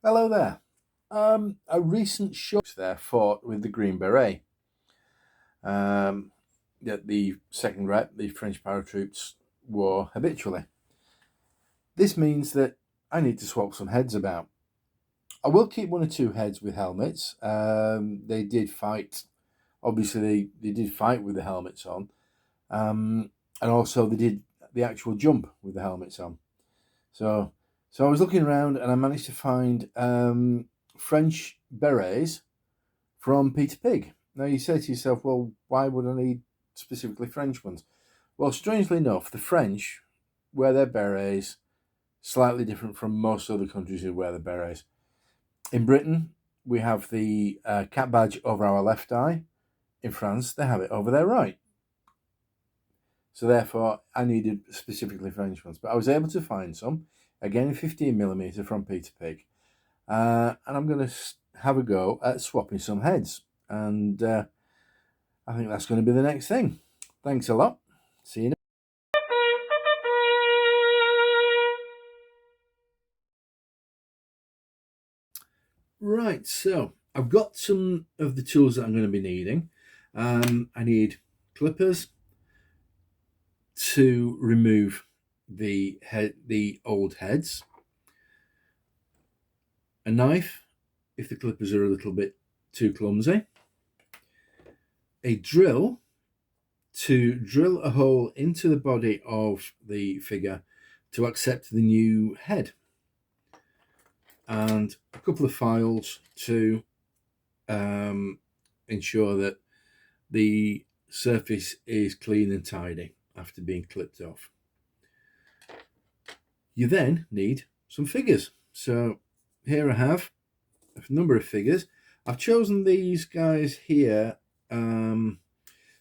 Hello there. A recent show there fought with the Green Beret. That the second rep, the French paratroops, wore habitually. This means that I need to swap some heads about. I will keep one or two heads with helmets. They did fight. Obviously, they did fight with the helmets on, and also they did the actual jump with the helmets on. So, I was looking around and I managed to find French berets from Peter Pig. Now you say to yourself, well, why would I need specifically French ones? Well, strangely enough, the French wear their berets slightly different from most other countries who wear the berets. In Britain, we have the cap badge over our left eye. In France, they have it over their right. So therefore, I needed specifically French ones. But I was able to find some, again in 15mm from Peter Pig. And I'm going to have a go at swapping some heads. And I think that's going to be the next thing. Thanks a lot. See you next. Right, so I've got some of the tools that I'm going to be needing. I need clippers to remove the old heads, a knife if the clippers are a little bit too clumsy, a drill to drill a hole into the body of the figure to accept the new head, and a couple of files to ensure that the surface is clean and tidy after being clipped off. You then need some figures. So here I have a number of figures. I've chosen these guys here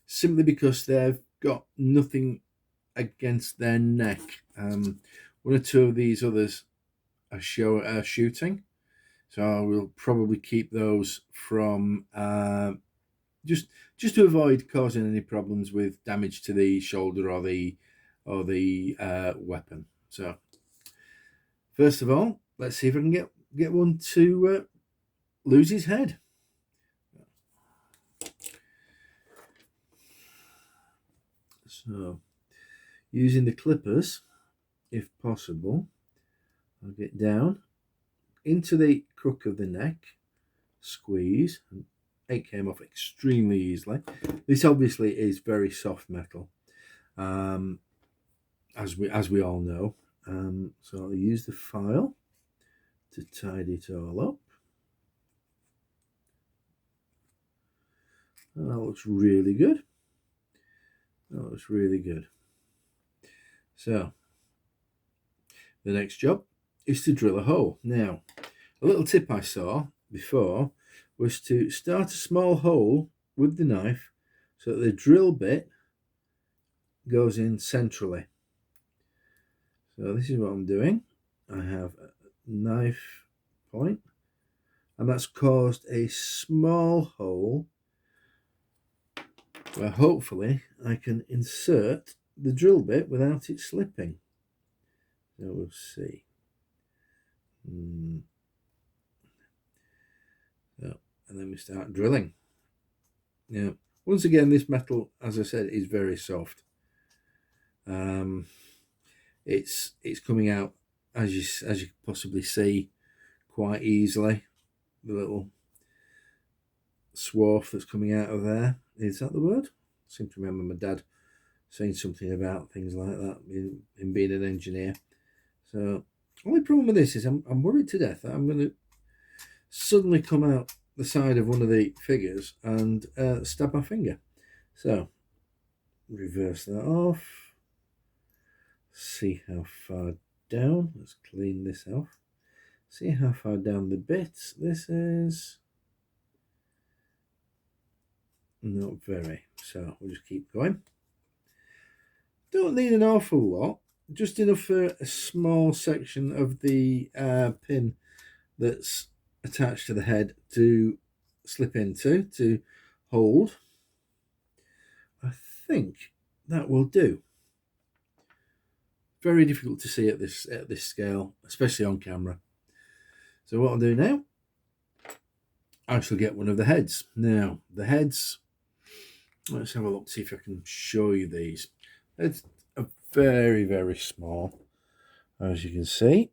simply because they've got nothing against their neck. One or two of these others are shooting, so I will probably keep those from just to avoid causing any problems with damage to the shoulder or the weapon. So first of all, let's see if I can get one to lose his head. So using the clippers, if possible, I'll get down into the crook of the neck, squeeze, and it came off extremely easily. This obviously is very soft metal, as we all know. So I'll use the file to tidy it all up. And that looks really good. That looks really good. So the next job is to drill a hole. Now, a little tip I saw before was to start a small hole with the knife so that the drill bit goes in centrally. So this is what I'm doing. I have a knife point, and that's caused a small hole where hopefully I can insert the drill bit without it slipping. So we'll see. So, and then we start drilling. Now, once again, this metal, as I said, is very soft. It's coming out, as you possibly see, quite easily. The little swarf that's coming out of there. Is that the word? I seem to remember my dad saying something about things like that in being an engineer. So only problem with this is I'm worried to death that I'm going to suddenly come out the side of one of the figures and stab my finger. So reverse that off. See how far down. Let's clean this off. See how far down the bit this is. Not very. So we'll just keep going. Don't need an awful lot. Just enough for a small section of the pin that's attached to the head to slip into, to hold. I think that will do. Very difficult to see at this scale, especially on camera. So what I'll do now, I shall get one of the heads. Now, the heads, let's have a look, see if I can show you these. It's very, very small, as you can see.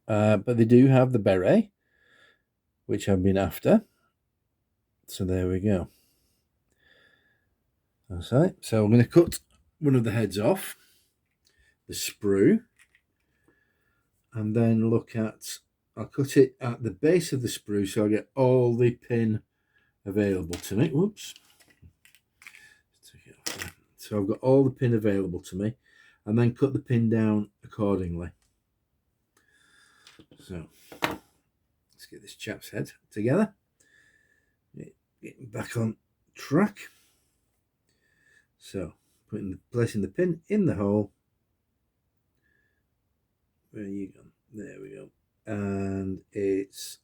But they do have the beret, which I've been after. So there we go. That's it. So I'm going to cut one of the heads off, the sprue, and then I'll cut it at the base of the sprue so I get all the pin available to me. Whoops. Take it off there. So I've got all the pin available to me, and then cut the pin down accordingly. So let's get this chap's head together. Getting back on track. So placing the pin in the hole. Where you go? There we go. And it's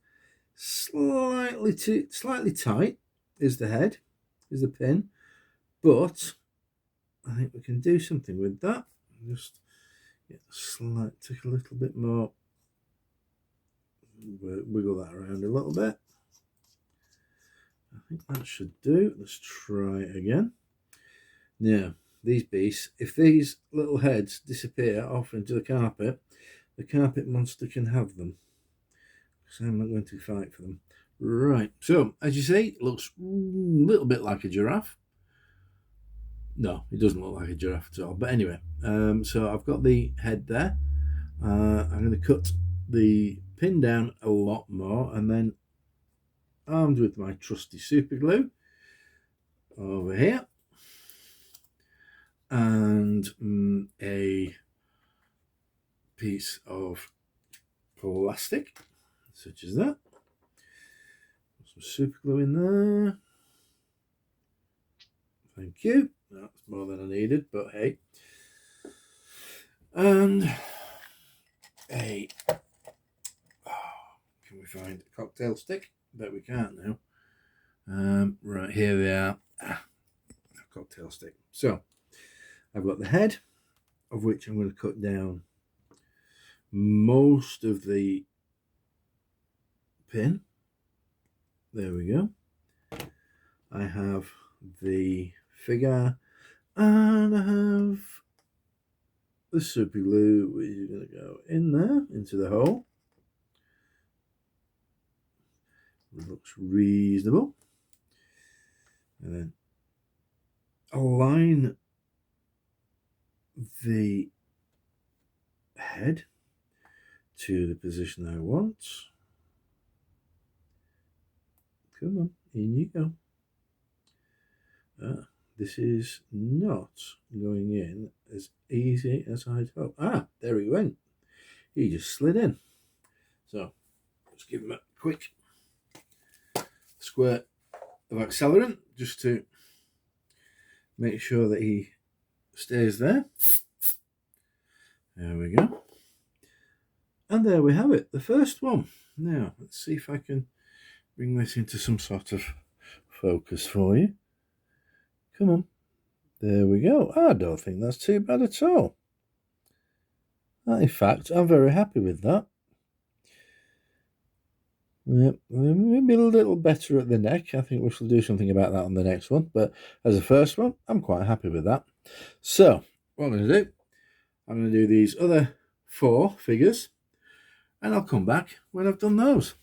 slightly tight is the head, is the pin, but I think we can do something with that. Just take a little bit more, wiggle that around a little bit. I think that should do. Let's try it again. Now, these beasts, if these little heads disappear off into the carpet monster can have them. So I'm not going to fight for them. Right, so as you see, it looks a little bit like a giraffe. No, it doesn't look like a giraffe at all. But anyway, so I've got the head there. I'm going to cut the pin down a lot more, and then armed with my trusty super glue over here, and a piece of plastic such as that. Some super glue in there. Thank you. That's more than I needed, but hey. And can we find a cocktail stick? Bet we can't now. Right, here they are. A cocktail stick. So I've got the head, of which I'm going to cut down most of the pin. There we go. I have the figure, and I have the super glue, which is going to go in there, into the hole. It looks reasonable. And then align the head to the position I want. Come on, in you go. This is not going in as easy as I'd hoped. There he went. He just slid in. So let's give him a quick squirt of accelerant just to make sure that he stays there. There we go. And there we have it, the first one. Now, let's see if I can bring this into some sort of focus for you. Come on. There we go. I don't think that's too bad at all. In fact, I'm very happy with that. Yep, maybe a little better at the neck. I think we shall do something about that on the next one. But as a first one, I'm quite happy with that. So, what I'm going to do, I'm going to do these other 4 figures, and I'll come back when I've done those.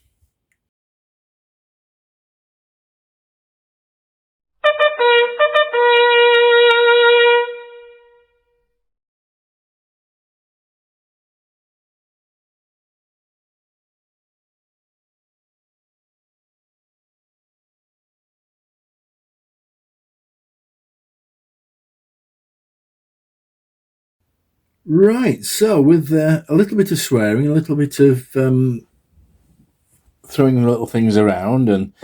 Right, so with a little bit of swearing, a little bit of throwing little things around and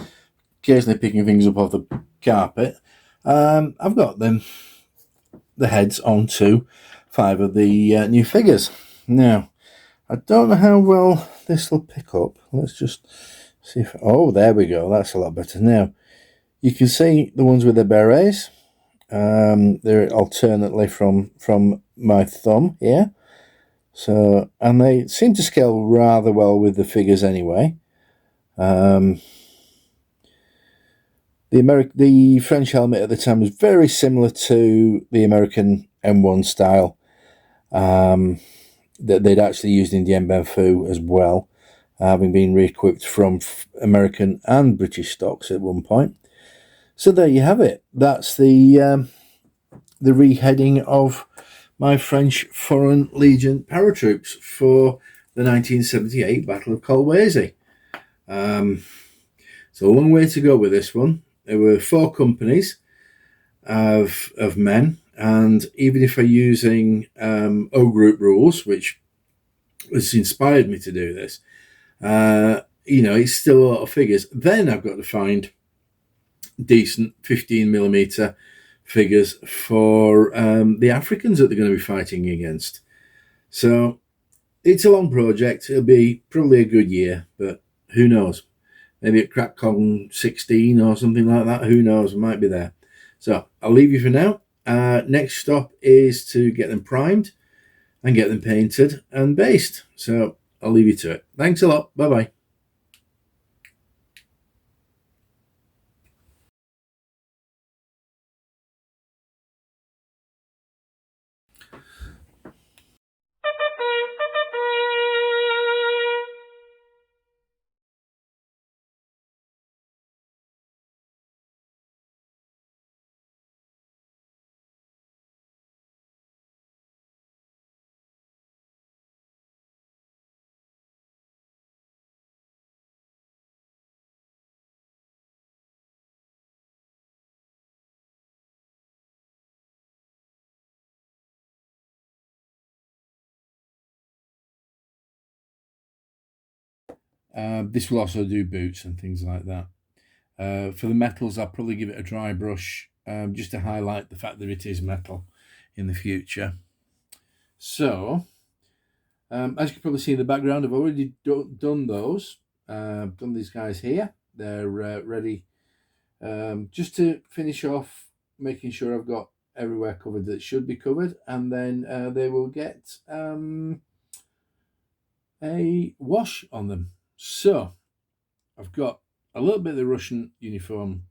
occasionally picking things up off the carpet, I've got the heads onto 5 of the new figures. Now, I don't know how well this will pick up. Let's just see if... Oh, there we go. That's a lot better. Now, you can see the ones with the berets. They're alternately from my thumb here. So, and they seem to scale rather well with the figures anyway. The French helmet at the time was very similar to the American M1 style that they'd actually used in Dien Bien Phu as well, having been re-equipped from American and British stocks at one point. So there you have it. That's the reheading of my French Foreign Legion paratroops for the 1978 Battle of Kolwezi. So a long way to go with this one. There were 4 companies of men, and even if I'm using O Group rules, which has inspired me to do this, it's still a lot of figures. Then I've got to find decent 15mm figures for the Africans that they're going to be fighting against. So it's a long project. It'll be probably a good year, but who knows? Maybe at CrackCon 16 or something like that. Who knows? I might be there. So I'll leave you for now. Next stop is to get them primed and get them painted and based. So I'll leave you to it. Thanks a lot. Bye-bye. This will also do boots and things like that. For the metals, I'll probably give it a dry brush just to highlight the fact that it is metal in the future. So, as you can probably see in the background, I've already done those. Done these guys here. They're ready just to finish off, making sure I've got everywhere covered that should be covered, and then they will get a wash on them. So, I've got a little bit of the Russian uniform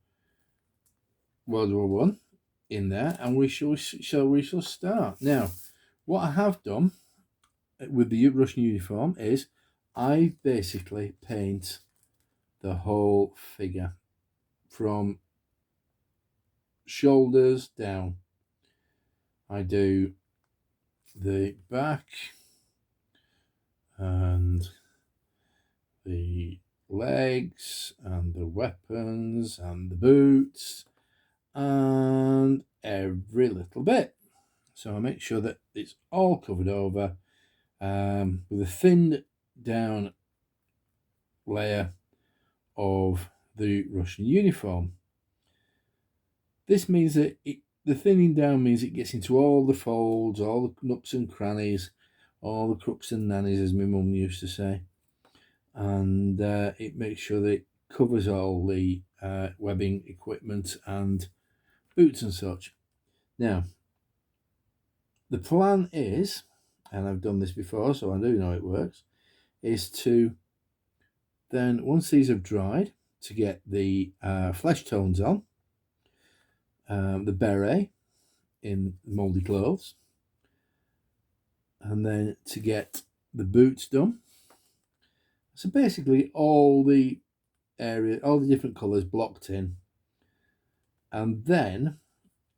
World War One in there, and we shall start. Now, what I have done with the Russian uniform is I basically paint the whole figure from shoulders down. I do the back and the legs and the weapons and the boots and every little bit. So I make sure that it's all covered over with a thinned down layer of the Russian uniform. This means that the thinning down means it gets into all the folds, all the nooks and crannies, all the crooks and nannies, as my mum used to say. And it makes sure that it covers all the webbing equipment and boots and such. Now, the plan is, and I've done this before, so I do know it works, is to then, once these have dried, to get the flesh tones on, the beret in mouldy clothes, and then to get the boots done. So basically all the different colours blocked in, and then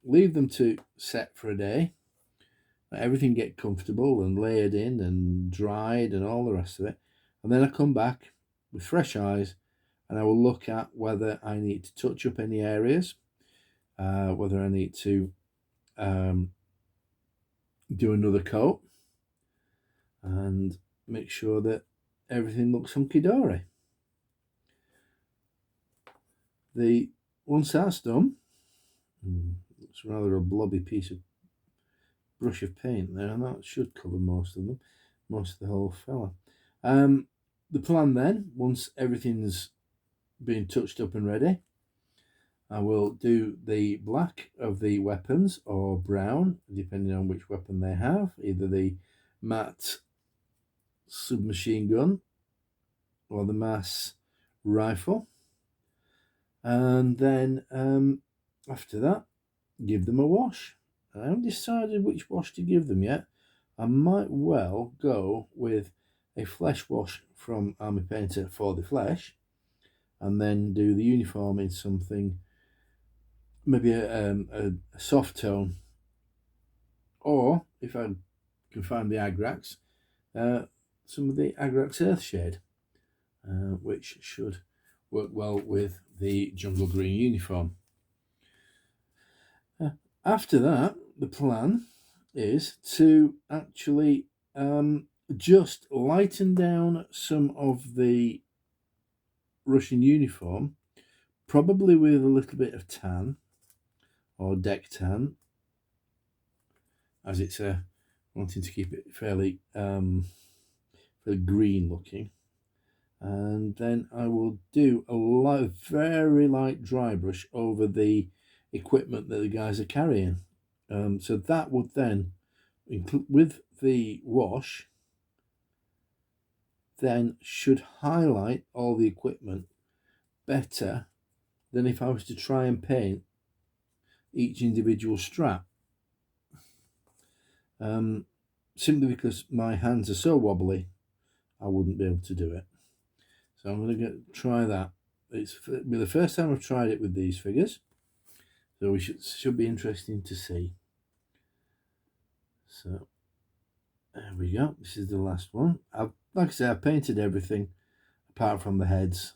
leave them to set for a day, let everything get comfortable and layered in and dried and all the rest of it. And then I come back with fresh eyes and I will look at whether I need to touch up any areas, whether I need to do another coat and make sure that everything looks hunky-dory. Once that's done, it's rather a blobby piece of brush of paint there, and that should cover most of the whole fella. The plan then, once everything's been touched up and ready, I will do the black of the weapons or brown, depending on which weapon they have, either the matte submachine gun or the mass rifle, and then after that give them a wash. I haven't decided which wash to give them yet. I might well go with a flesh wash from Army Painter for the flesh, and then do the uniform in something, maybe a soft tone, or if I can find the Agrax, some of the Agrax Earthshade, which should work well with the jungle green uniform. After that, the plan is to actually just lighten down some of the Russian uniform, probably with a little bit of tan or deck tan, as it's wanting to keep it fairly green looking. And then I will do a very light dry brush over the equipment that the guys are carrying. So that would then, with the wash, then should highlight all the equipment better than if I was to try and paint each individual strap. Simply because my hands are so wobbly, I wouldn't be able to do it. So I'm going to try that. It'll be the first time I've tried it with these figures, so we should be interesting to see. So there we go. This is the last one. Like I say, I've painted everything apart from the heads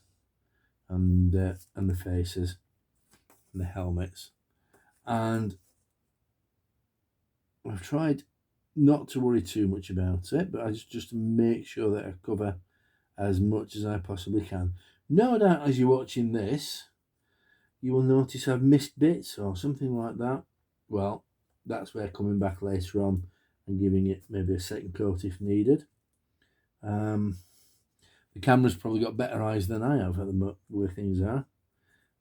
and the faces and the helmets, and I've tried not to worry too much about it, but I just to make sure that I cover as much as I possibly can. No doubt as you're watching this, you will notice I've missed bits or something like that. Well, that's where coming back later on and giving it maybe a second coat if needed. The camera's probably got better eyes than I have at the way things are.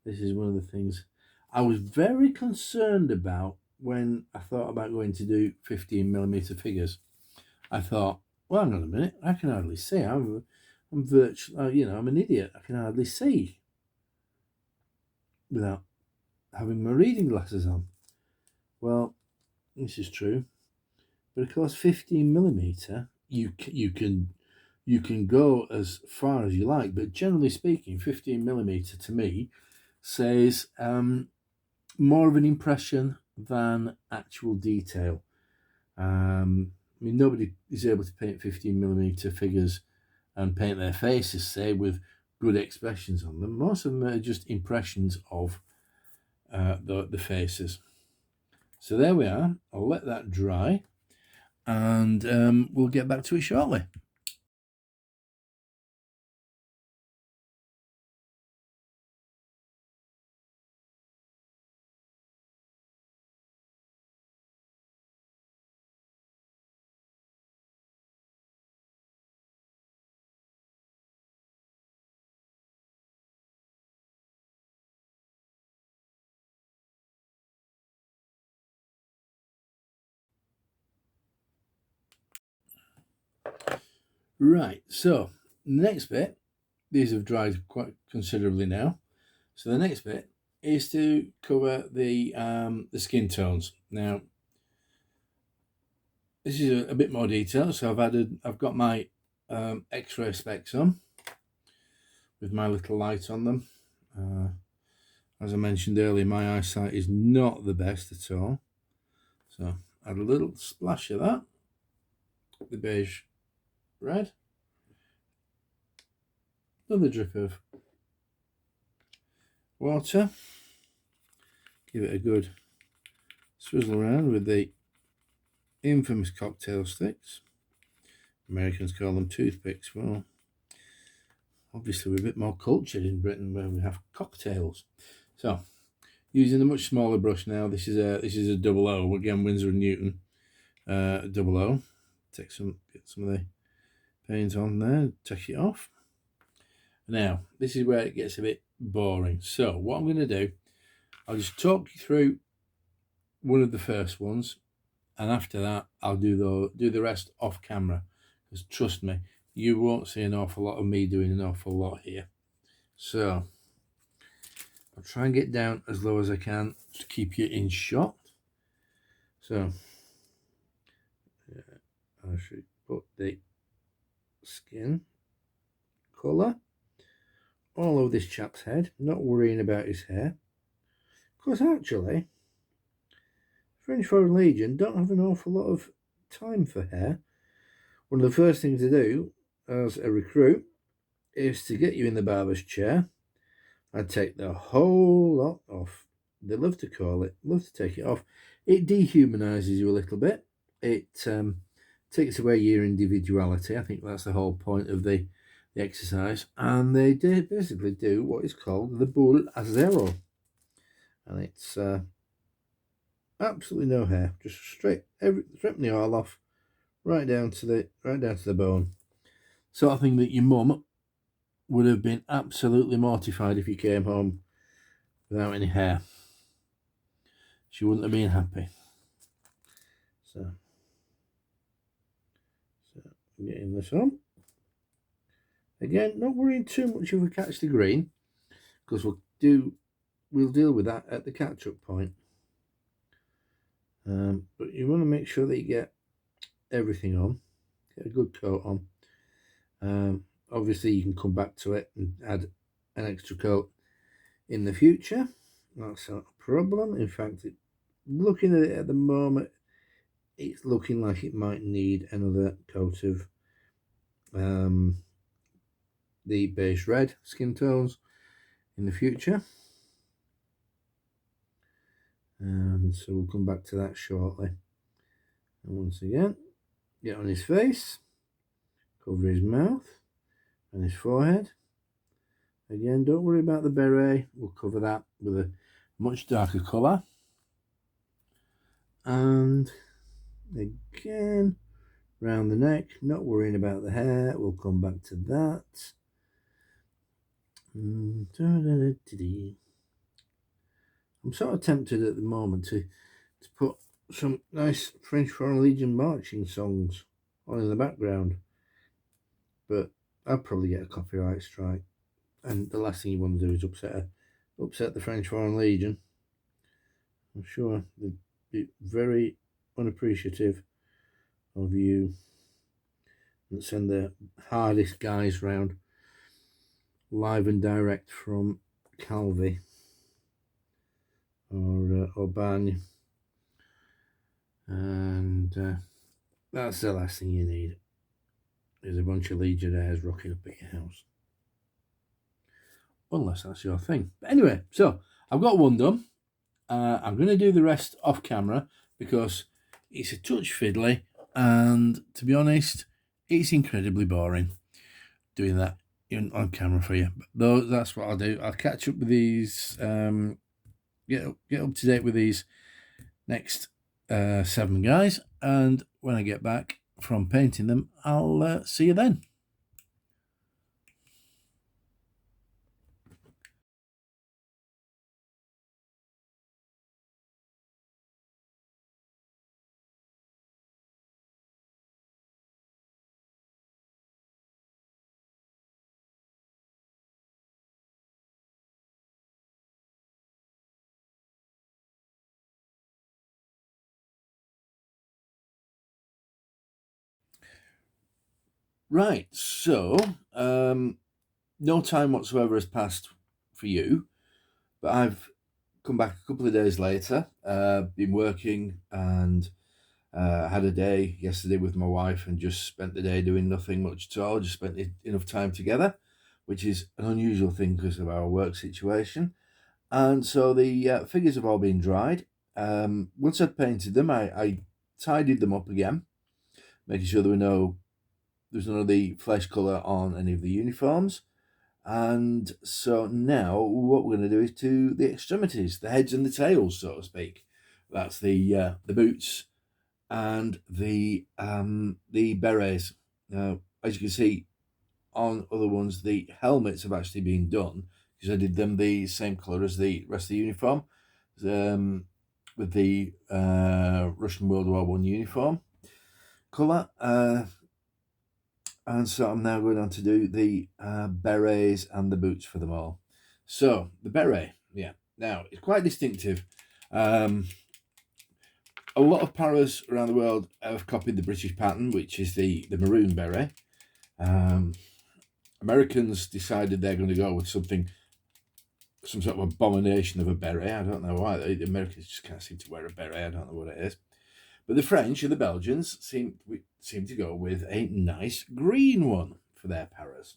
This is one of the things I was very concerned about when I thought about going to do 15mm figures. I thought, well, hang on a minute, I can hardly see. I'm virtually, I'm an idiot. I can hardly see without having my reading glasses on. Well, this is true, but of course, 15mm, you can go as far as you like, but generally speaking, 15mm to me says more of an impression than actual detail. I mean, nobody is able to paint 15mm figures and paint their faces, say, with good expressions on them. Most of them are just impressions of the faces. So there we are. I'll let that dry, and we'll get back to it shortly. Right, so the next bit, these have dried quite considerably now. So the next bit is to cover the skin tones. Now, this is a bit more detail. So I've got my X-ray specs on with my little light on them. As I mentioned earlier, my eyesight is not the best at all. So add a little splash of that, the beige red, another drip of water, give it a good swizzle around with the infamous cocktail sticks. Americans call them toothpicks. Well, obviously we're a bit more cultured in Britain where we have cocktails. So using a much smaller brush now. This is a 00, again Winsor & Newton 00. Get some of the paint on there, take it off. Now this is where it gets a bit boring. So what I'm going to do, I'll just talk you through one of the first ones, and after that I'll do the rest off camera, because trust me, you won't see an awful lot of me doing an awful lot here. So I'll try and get down as low as I can to keep you in shot. So I should put the skin colour all over this chap's head, not worrying about his hair. Because actually, French Foreign Legion don't have an awful lot of time for hair. One of the first things to do as a recruit is to get you in the barber's chair and take the whole lot off. They love to take it off. It dehumanizes you a little bit. It takes away your individuality. I think that's the whole point of the exercise. And they basically do what is called the bull a zero. And it's absolutely no hair, just straight from the oil off, right down to the bone. So I think that your mum would have been absolutely mortified if you came home without any hair. She wouldn't have been happy. So getting this on. Again, not worrying too much if we catch the green, because we'll deal with that at the catch-up point. But you want to make sure that you get everything on, get a good coat on. Obviously, you can come back to it and add an extra coat in the future. That's not a problem. In fact, looking at it at the moment, it's looking like it might need another coat of the beige red skin tones in the future. And so we'll come back to that shortly. And once again, get on his face, cover his mouth and his forehead. Again, don't worry about the beret. We'll cover that with a much darker colour. And again, round the neck, not worrying about the hair. We'll come back to that. I'm sort of tempted at the moment to put some nice French Foreign Legion marching songs on in the background, but I'll probably get a copyright strike, and the last thing you want to do is upset the French Foreign Legion. I'm sure they'd be very unappreciative of you and send the hardest guys round live and direct from Kolwezi or Barn, and that's the last thing you need, is a bunch of Legionnaires rocking up at your house, unless that's your thing. But anyway, so I've got one done. I'm going to do the rest off camera because it's a touch fiddly, and to be honest, it's incredibly boring doing that on camera for you. But that's what I'll do. I'll catch up with these, get up to date with these next 7 guys, and when I get back from painting them, I'll see you then. Right, so no time whatsoever has passed for you, but I've come back a couple of days later, been working, and had a day yesterday with my wife and just spent the day doing nothing much at all, just spent enough time together, which is an unusual thing because of our work situation. And so the figures have all been dried. Once I'd painted them, I tidied them up again, making sure there's none of the flesh colour on any of the uniforms. And so now what we're going to do is to the extremities, the heads and the tails, so to speak. That's the boots and the berets. Now, as you can see on other ones, the helmets have actually been done because I did them the same colour as the rest of the uniform, with the Russian World War I uniform colour. And so I'm now going on to do the berets and the boots for them all. So the beret, yeah. Now it's quite distinctive. A lot of paras around the world have copied the British pattern, which is the maroon beret. Americans decided they're going to go with some sort of abomination of a beret. I don't know why. The Americans just can't seem to wear a beret. I don't know what it is. But the French and the Belgians seem to go with a nice green one for their paras,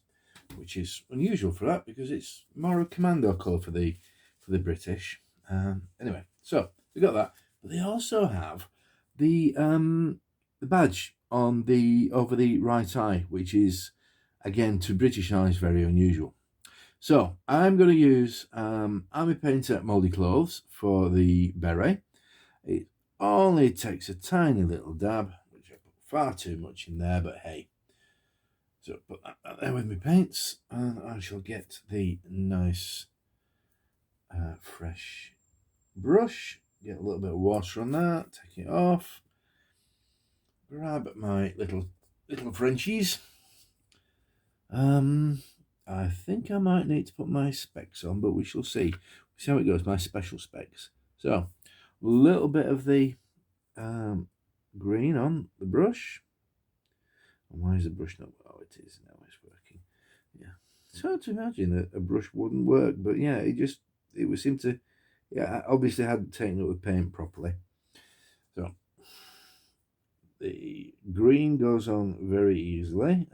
which is unusual for that because it's more a commando colour for the British. Anyway, so they got that, but they also have the badge on over the right eye, which is again to British eyes very unusual. So I'm going to use Army Painter Mouldy Clothes for the beret. It only takes a tiny little dab, which I put far too much in there, but hey. So put that there with my paints, and I shall get the nice fresh brush, get a little bit of water on that, take it off, grab my little Frenchies. I think I might need to put my specs on, but we shall see. We'll see how it goes, my special specs. So, a little bit of the green on the brush. And why is the brush not? Oh, it is now. It's working. Yeah, it's hard to imagine that a brush wouldn't work, but yeah, it would seem to. Yeah, I obviously hadn't taken up the paint properly. So the green goes on very easily.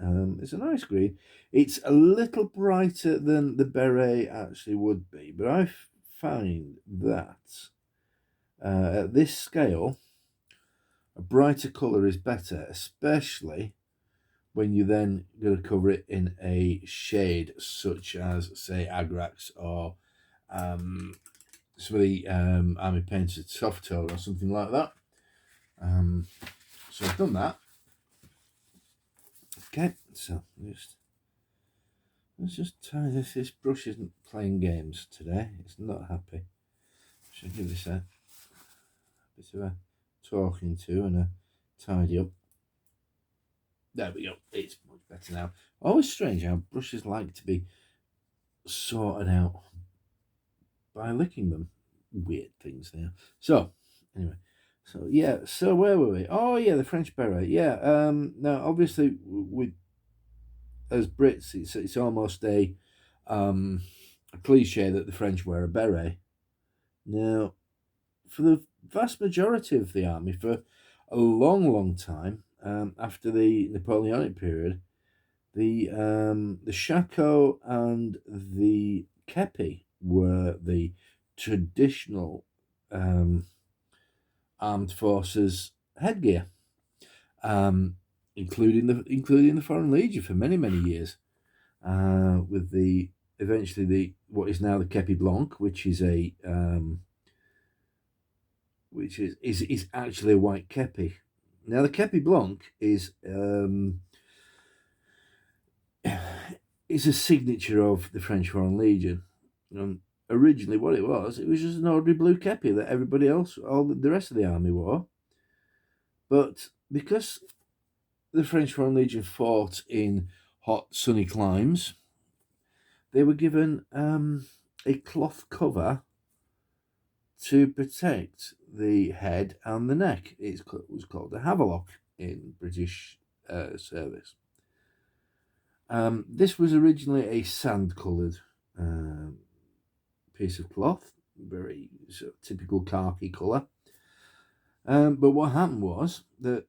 It's a nice green. It's a little brighter than the beret actually would be, but I find that at this scale, a brighter colour is better, especially when you then going to cover it in a shade such as, say, Agrax or some of the Army Painted Soft Tone or something like that. So I've done that. Okay, so let's just try this. This brush isn't playing games today. It's not happy. Should give this a bit of a talking to and a tidy up. There we go. It's much better now. Always strange how brushes like to be sorted out by licking them. Weird things there. So anyway, so yeah. So where were we? Oh yeah, the French beret. Yeah. Now obviously with as Brits, it's almost a cliche that the French wear a beret. Now, for the vast majority of the army, for a long time, after the Napoleonic period, the shako and the kepi were the traditional armed forces headgear, including the Foreign Legion for many years, with the eventually the what is now the kepi blanc, which is a which is actually a white kepi. Now the kepi blanc is a signature of the French Foreign Legion. Originally, what it was just an ordinary blue kepi that everybody else, all the rest of the army wore. But because the French Foreign Legion fought in hot, sunny climes, they were given a cloth cover to protect the head and the neck. It was called a havelock in British service. This was originally a sand-coloured piece of cloth, very sort of typical khaki colour. But what happened was that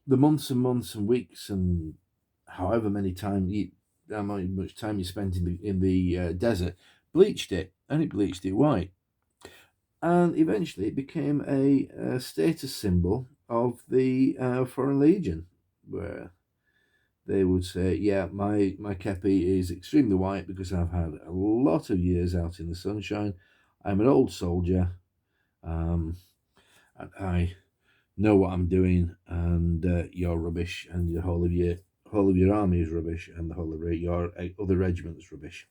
the months and months and weeks and however much time you spent in the desert bleached it, and it bleached it white. And eventually it became a status symbol of the Foreign Legion, where they would say, yeah, my kepi is extremely white because I've had a lot of years out in the sunshine. I'm an old soldier, and I know what I'm doing, and you're rubbish, and the whole of your army is rubbish, and the whole of your other regiment's rubbish.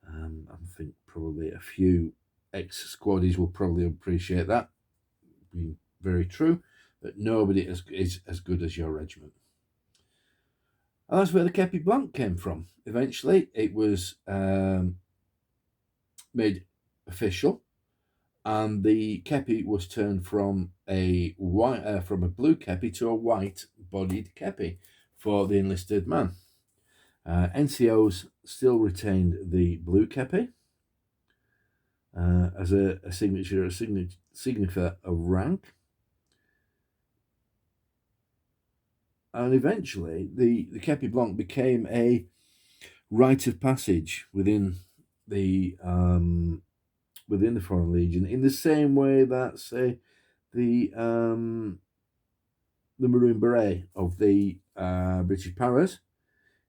I think probably a few ex-squaddies will probably appreciate that, being very true, but nobody is as good as your regiment. And that's where the Kepi Blanc came from. Eventually, it was made official, and the kepi was turned from a blue kepi to a white-bodied kepi for the enlisted man. NCOs still retained the blue kepi as a signifier of rank, and eventually the kepi blanc became a rite of passage within the Foreign Legion, in the same way that, say, the Maroon Beret of the British Paras,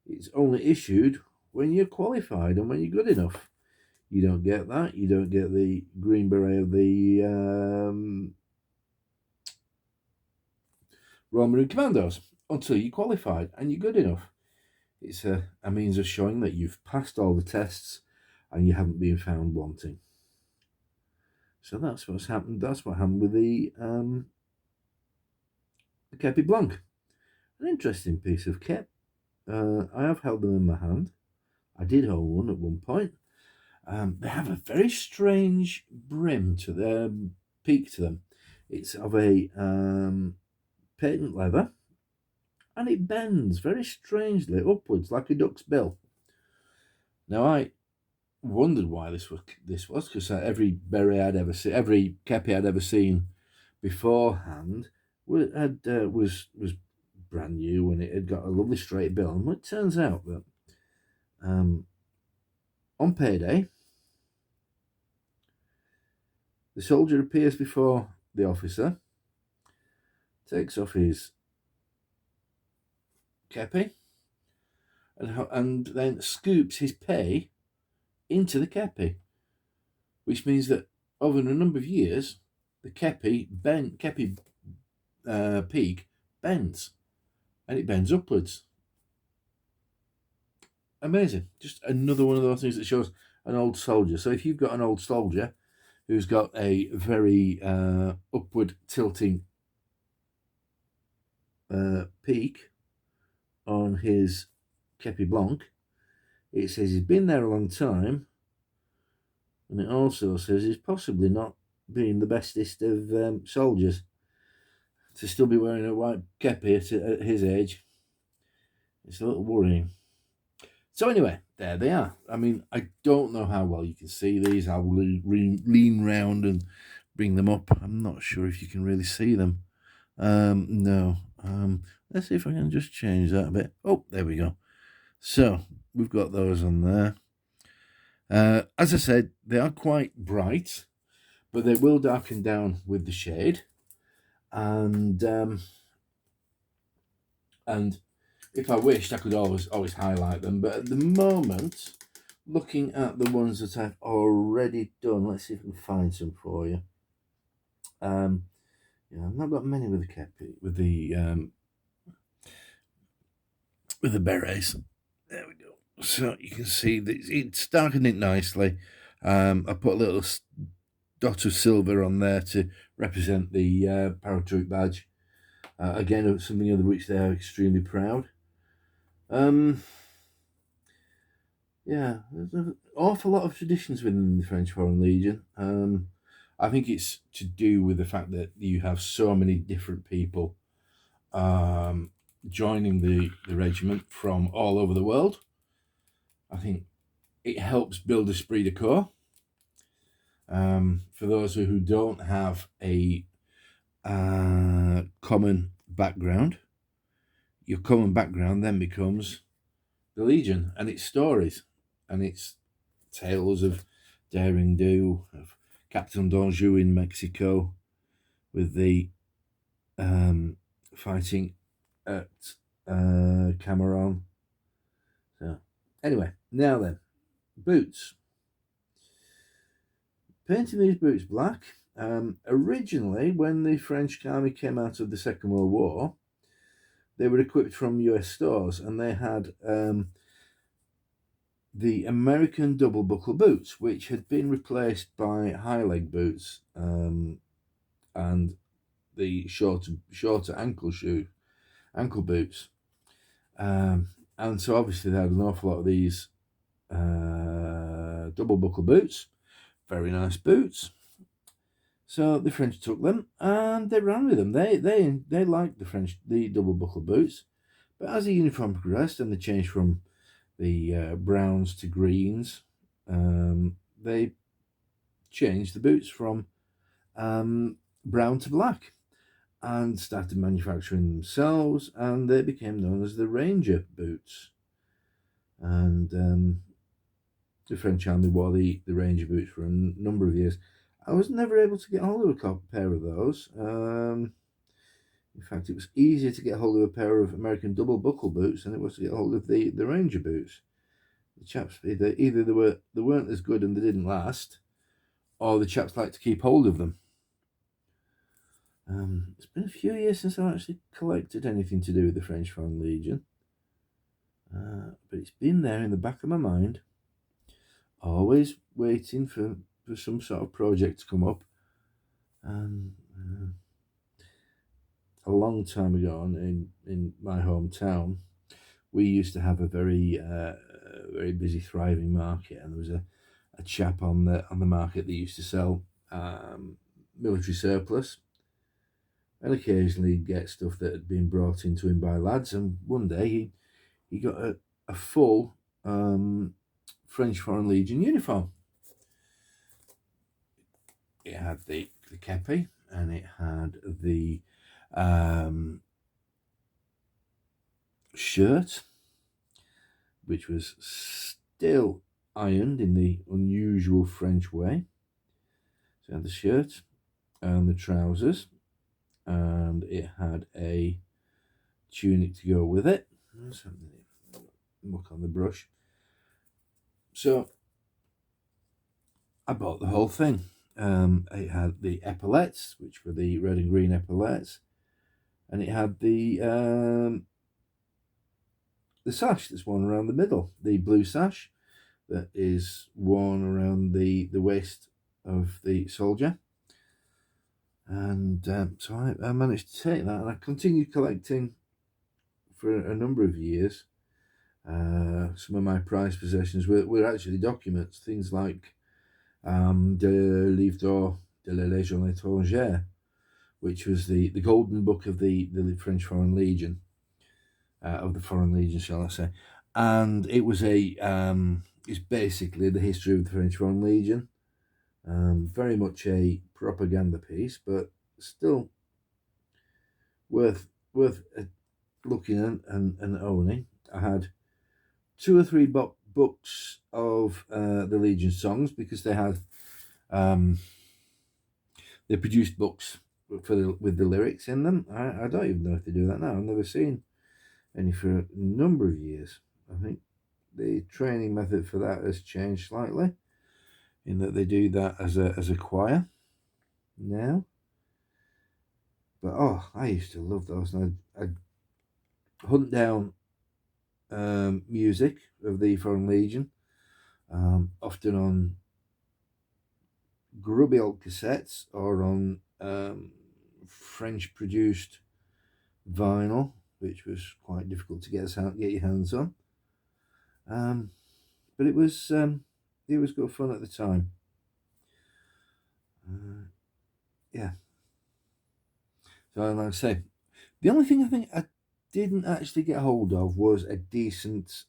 it's only issued when you're qualified and when you're good enough. You don't get that. You don't get the Green Beret of the Royal Marine Commandos until you're qualified and you're good enough. It's a means of showing that you've passed all the tests and you haven't been found wanting. So that's what's happened. That's what happened with the Kepi Blanc. An interesting piece of kit. I have held them in my hand. I did hold one at one point. They have a very strange brim to their peak to them. It's of a patent leather, and it bends very strangely upwards like a duck's bill. Now, I wondered why this was because every beret I'd ever seen, every kepi I'd ever seen beforehand was brand new, and it had got a lovely straight bill. And it turns out that on payday, the soldier appears before the officer, takes off his kepi, and then scoops his pay into the kepi, which means that over a number of years, the kepi peak bends, and it bends upwards. Amazing. Just another one of those things that shows an old soldier. So if you've got an old soldier who's got a very upward tilting peak on his kepi blanc, it says he's been there a long time, and it also says he's possibly not being the bestest of soldiers to still be wearing a white kepi at his age. It's a little worrying. So anyway, there they are. I mean, I don't know how well you can see these. I will lean round and bring them up. I'm not sure if you can really see them. No. Let's see if I can just change that a bit. Oh, there we go. So we've got those on there. As I said, they are quite bright, but they will darken down with the shade. And if I wished, I could always highlight them. But at the moment, looking at the ones that I've already done, let's see if I can find some for you. Yeah, I've not got many with the kepi, with the berets. There we go. So you can see that it's darkened it nicely. I put a little dot of silver on there to represent the paratroop badge. Again, something of which they are extremely proud. Yeah, there's an awful lot of traditions within the French Foreign Legion. I think it's to do with the fact that you have so many different people joining the regiment from all over the world. I think it helps build esprit de corps. For those who don't have a common background, your common background then becomes the Legion and its stories and its tales of daring do, of Captain d'Anjou in Mexico with the fighting at Cameron. So anyway, now then, boots. Painting these boots black. Originally, when the French army came out of the Second World War, they were equipped from US stores, and they had the American double buckle boots, which had been replaced by high leg boots and the shorter ankle boots. And And so obviously they had an awful lot of these double buckle boots, very nice boots. So the French took them and they ran with them. They liked the double buckle boots, but as the uniform progressed and they changed from the browns to greens, they changed the boots from brown to black and started manufacturing themselves, and they became known as the Ranger boots. And the French army wore the Ranger boots for a number of years. I was never able to get hold of a pair of those. In fact, it was easier to get hold of a pair of American double buckle boots than it was to get hold of the Ranger boots. The chaps either they weren't as good and they didn't last, or the chaps liked to keep hold of them. It's been a few years since I actually collected anything to do with the French Foreign Legion, but it's been there in the back of my mind, always waiting for some sort of project to come up. And a long time ago in my hometown, we used to have a very busy, thriving market, and there was a chap on the market that used to sell military surplus, and occasionally get stuff that had been brought into him by lads. And one day he got a full French Foreign Legion uniform. It had the kepi, and it had the shirt, which was still ironed in the unusual French way. So it had the shirt and the trousers, and it had a tunic to go with it. Let's have a look on the brush. So I bought the whole thing. It had the epaulettes, which were the red and green epaulettes, and it had the sash that's worn around the middle, the blue sash that is worn around the waist of the soldier. And so I managed to take that, and I continued collecting for a number of years. Some of my prized possessions were actually documents, things like de Livre d'Or de la Légion étrangère, which was the golden book of the French Foreign Legion, of the Foreign Legion, shall I say. And it was it's basically the history of the French Foreign Legion. Very much a propaganda piece, but still worth looking at and owning. I had 2 or 3 books of the Legion songs, because they had they produced books with the lyrics in them. I don't even know if they do that now. I've never seen any for a number of years. I think the training method for that has changed slightly, in that they do that as a choir now. But I used to love those, and I'd hunt down music of the Foreign Legion, often on grubby old cassettes or on French produced vinyl, which was quite difficult to get your hands on. But it was good fun at the time. Yeah. So like I say, the only thing I think I didn't actually get hold of was a decent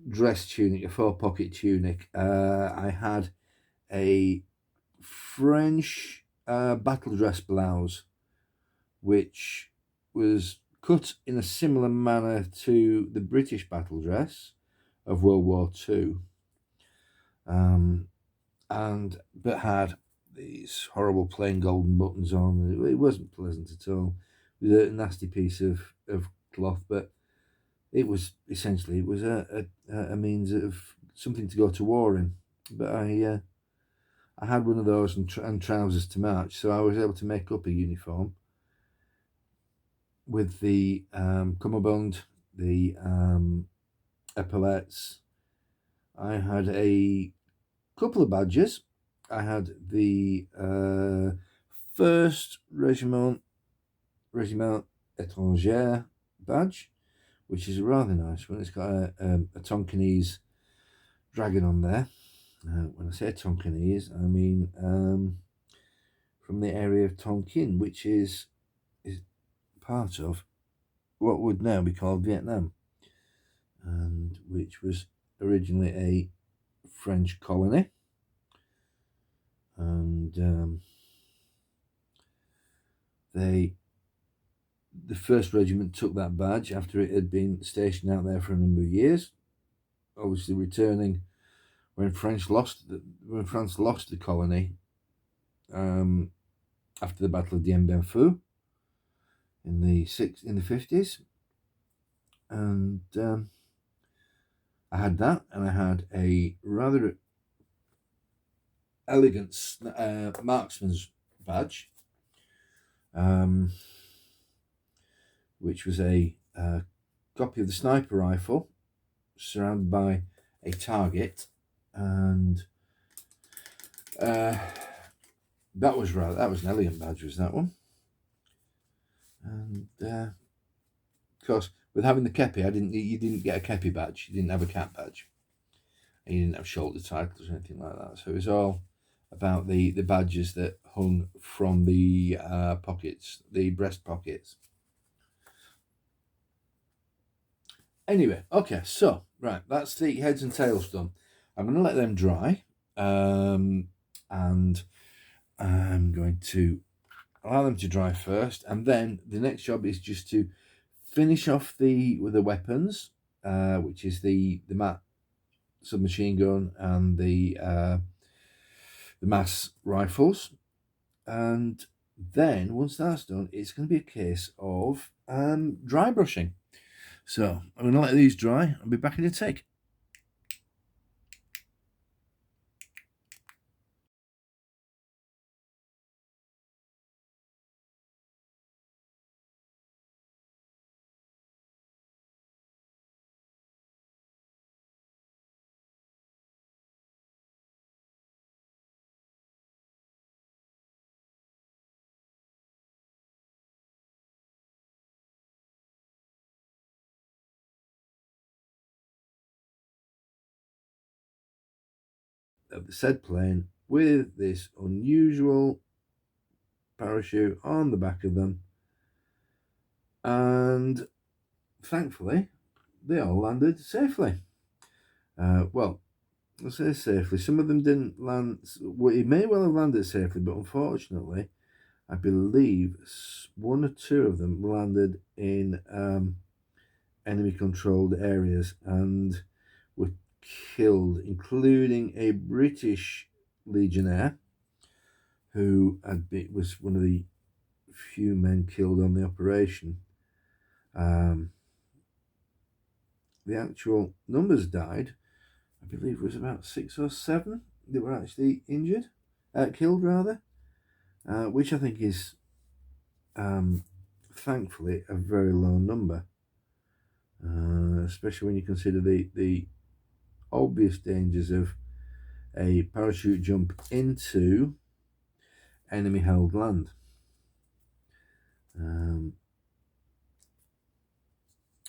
dress tunic, a 4-pocket tunic. I had a French battle dress blouse, which was cut in a similar manner to the British battle dress of World War II, but had these horrible plain golden buttons on. It wasn't pleasant at all. It was a nasty piece of cloth, but it was essentially a means of something to go to war in. But I had one of those and trousers to match, so I was able to make up a uniform with the cummerbund, the epaulettes. I had a couple of badges. I had the 1st Régiment étranger badge, which is a rather nice one. It's got a Tonkinese dragon on there. When I say Tonkinese, I mean from the area of Tonkin, which is part of what would now be called Vietnam, and which was originally a French colony. And the first regiment took that badge after it had been stationed out there for a number of years, obviously returning when France lost the colony after the Battle of Dien Bien Phu in the 50s. And I had that, and I had a rather elegant marksman's badge, which was a copy of the sniper rifle surrounded by a target, and that was an elegant badge, was that one. And of course, with having the kepi, you didn't get a kepi badge. You didn't have a cap badge. And you didn't have shoulder titles or anything like that. So it was all about the badges that hung from the pockets, the breast pockets. Anyway, okay, so right, that's the heads and tails done. I'm going to let them dry, and I'm going to allow them to dry first, and then the next job is just to finish off with the weapons, which is the MAT submachine gun and the mass rifles. And then once that's done, it's going to be a case of dry brushing. So I'm going to let these dry. I'll be back in a tick. Of the said plane with this unusual parachute on the back of them, and thankfully they all landed safely. Well, I'll say safely. Some of them didn't land. Well, it may well have landed safely, but unfortunately, I believe one or two of them landed in enemy-controlled areas and were killed, including a British legionnaire who was one of the few men killed on the operation. The actual numbers died, I believe, was about 6 or 7 that were actually killed rather, which I think is thankfully a very low number, especially when you consider the obvious dangers of a parachute jump into enemy held land.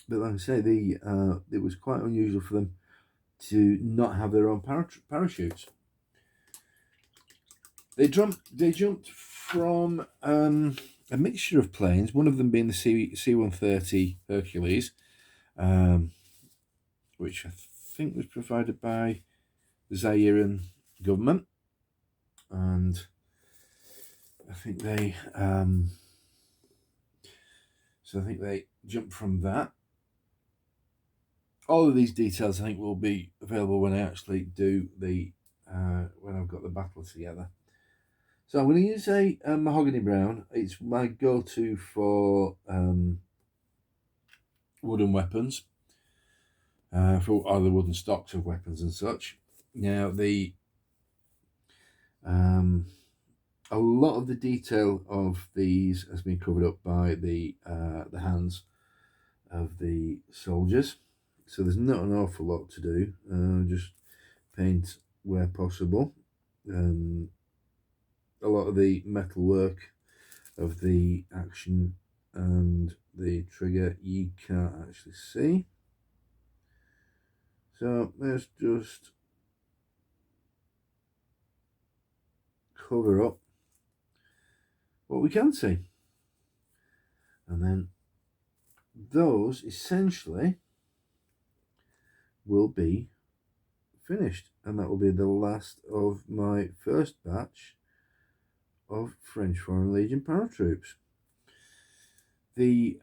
But like I say, it was quite unusual for them to not have their own parachutes. They jumped from a mixture of planes, one of them being the C-130 Hercules, which I think was provided by the Zairean government, and I think they jumped from that. All of these details I think will be available when I actually do when I've got the battle together. So I'm going to use a mahogany brown. It's my go-to for wooden weapons, for other wooden stocks of weapons and such. Now a lot of the detail of these has been covered up by the hands of the soldiers, so there's not an awful lot to do. Just paint where possible. A lot of the metal work of the action and the trigger you can't actually see. So let's just cover up what we can see. And then those essentially will be finished, and that will be the last of my first batch of French Foreign Legion paratroops. The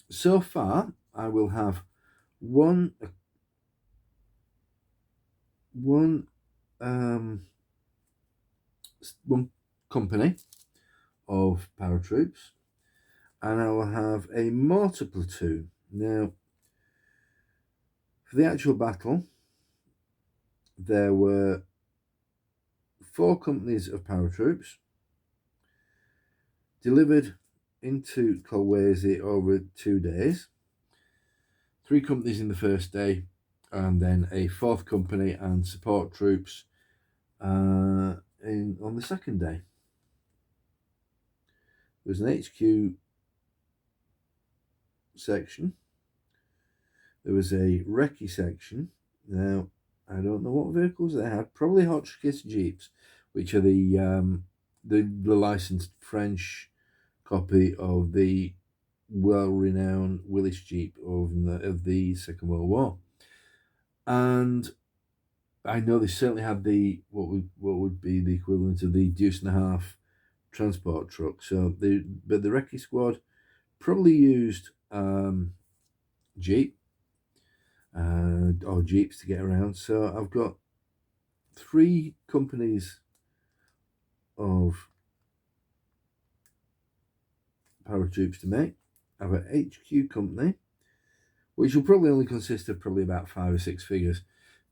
so far I will have one company of paratroops, and I will have a mortar platoon. Now, for the actual battle, there were 4 companies of paratroops delivered into Kolwezi over 2 days. 3 companies in the first day, and then a 4th company and support troops on the second day. There was an HQ section. There was a recce section. Now, I don't know what vehicles they had. Probably Hotchkiss Jeeps, which are the licensed French copy of the well-renowned Willis Jeep of the Second World War. And I know they certainly had the what would be the equivalent of the deuce and a half transport truck. So the recce squad probably used Jeep or Jeeps to get around. So I've got 3 companies of paratroops to make. I have an HQ company, which will probably only consist of probably about 5 or 6 figures,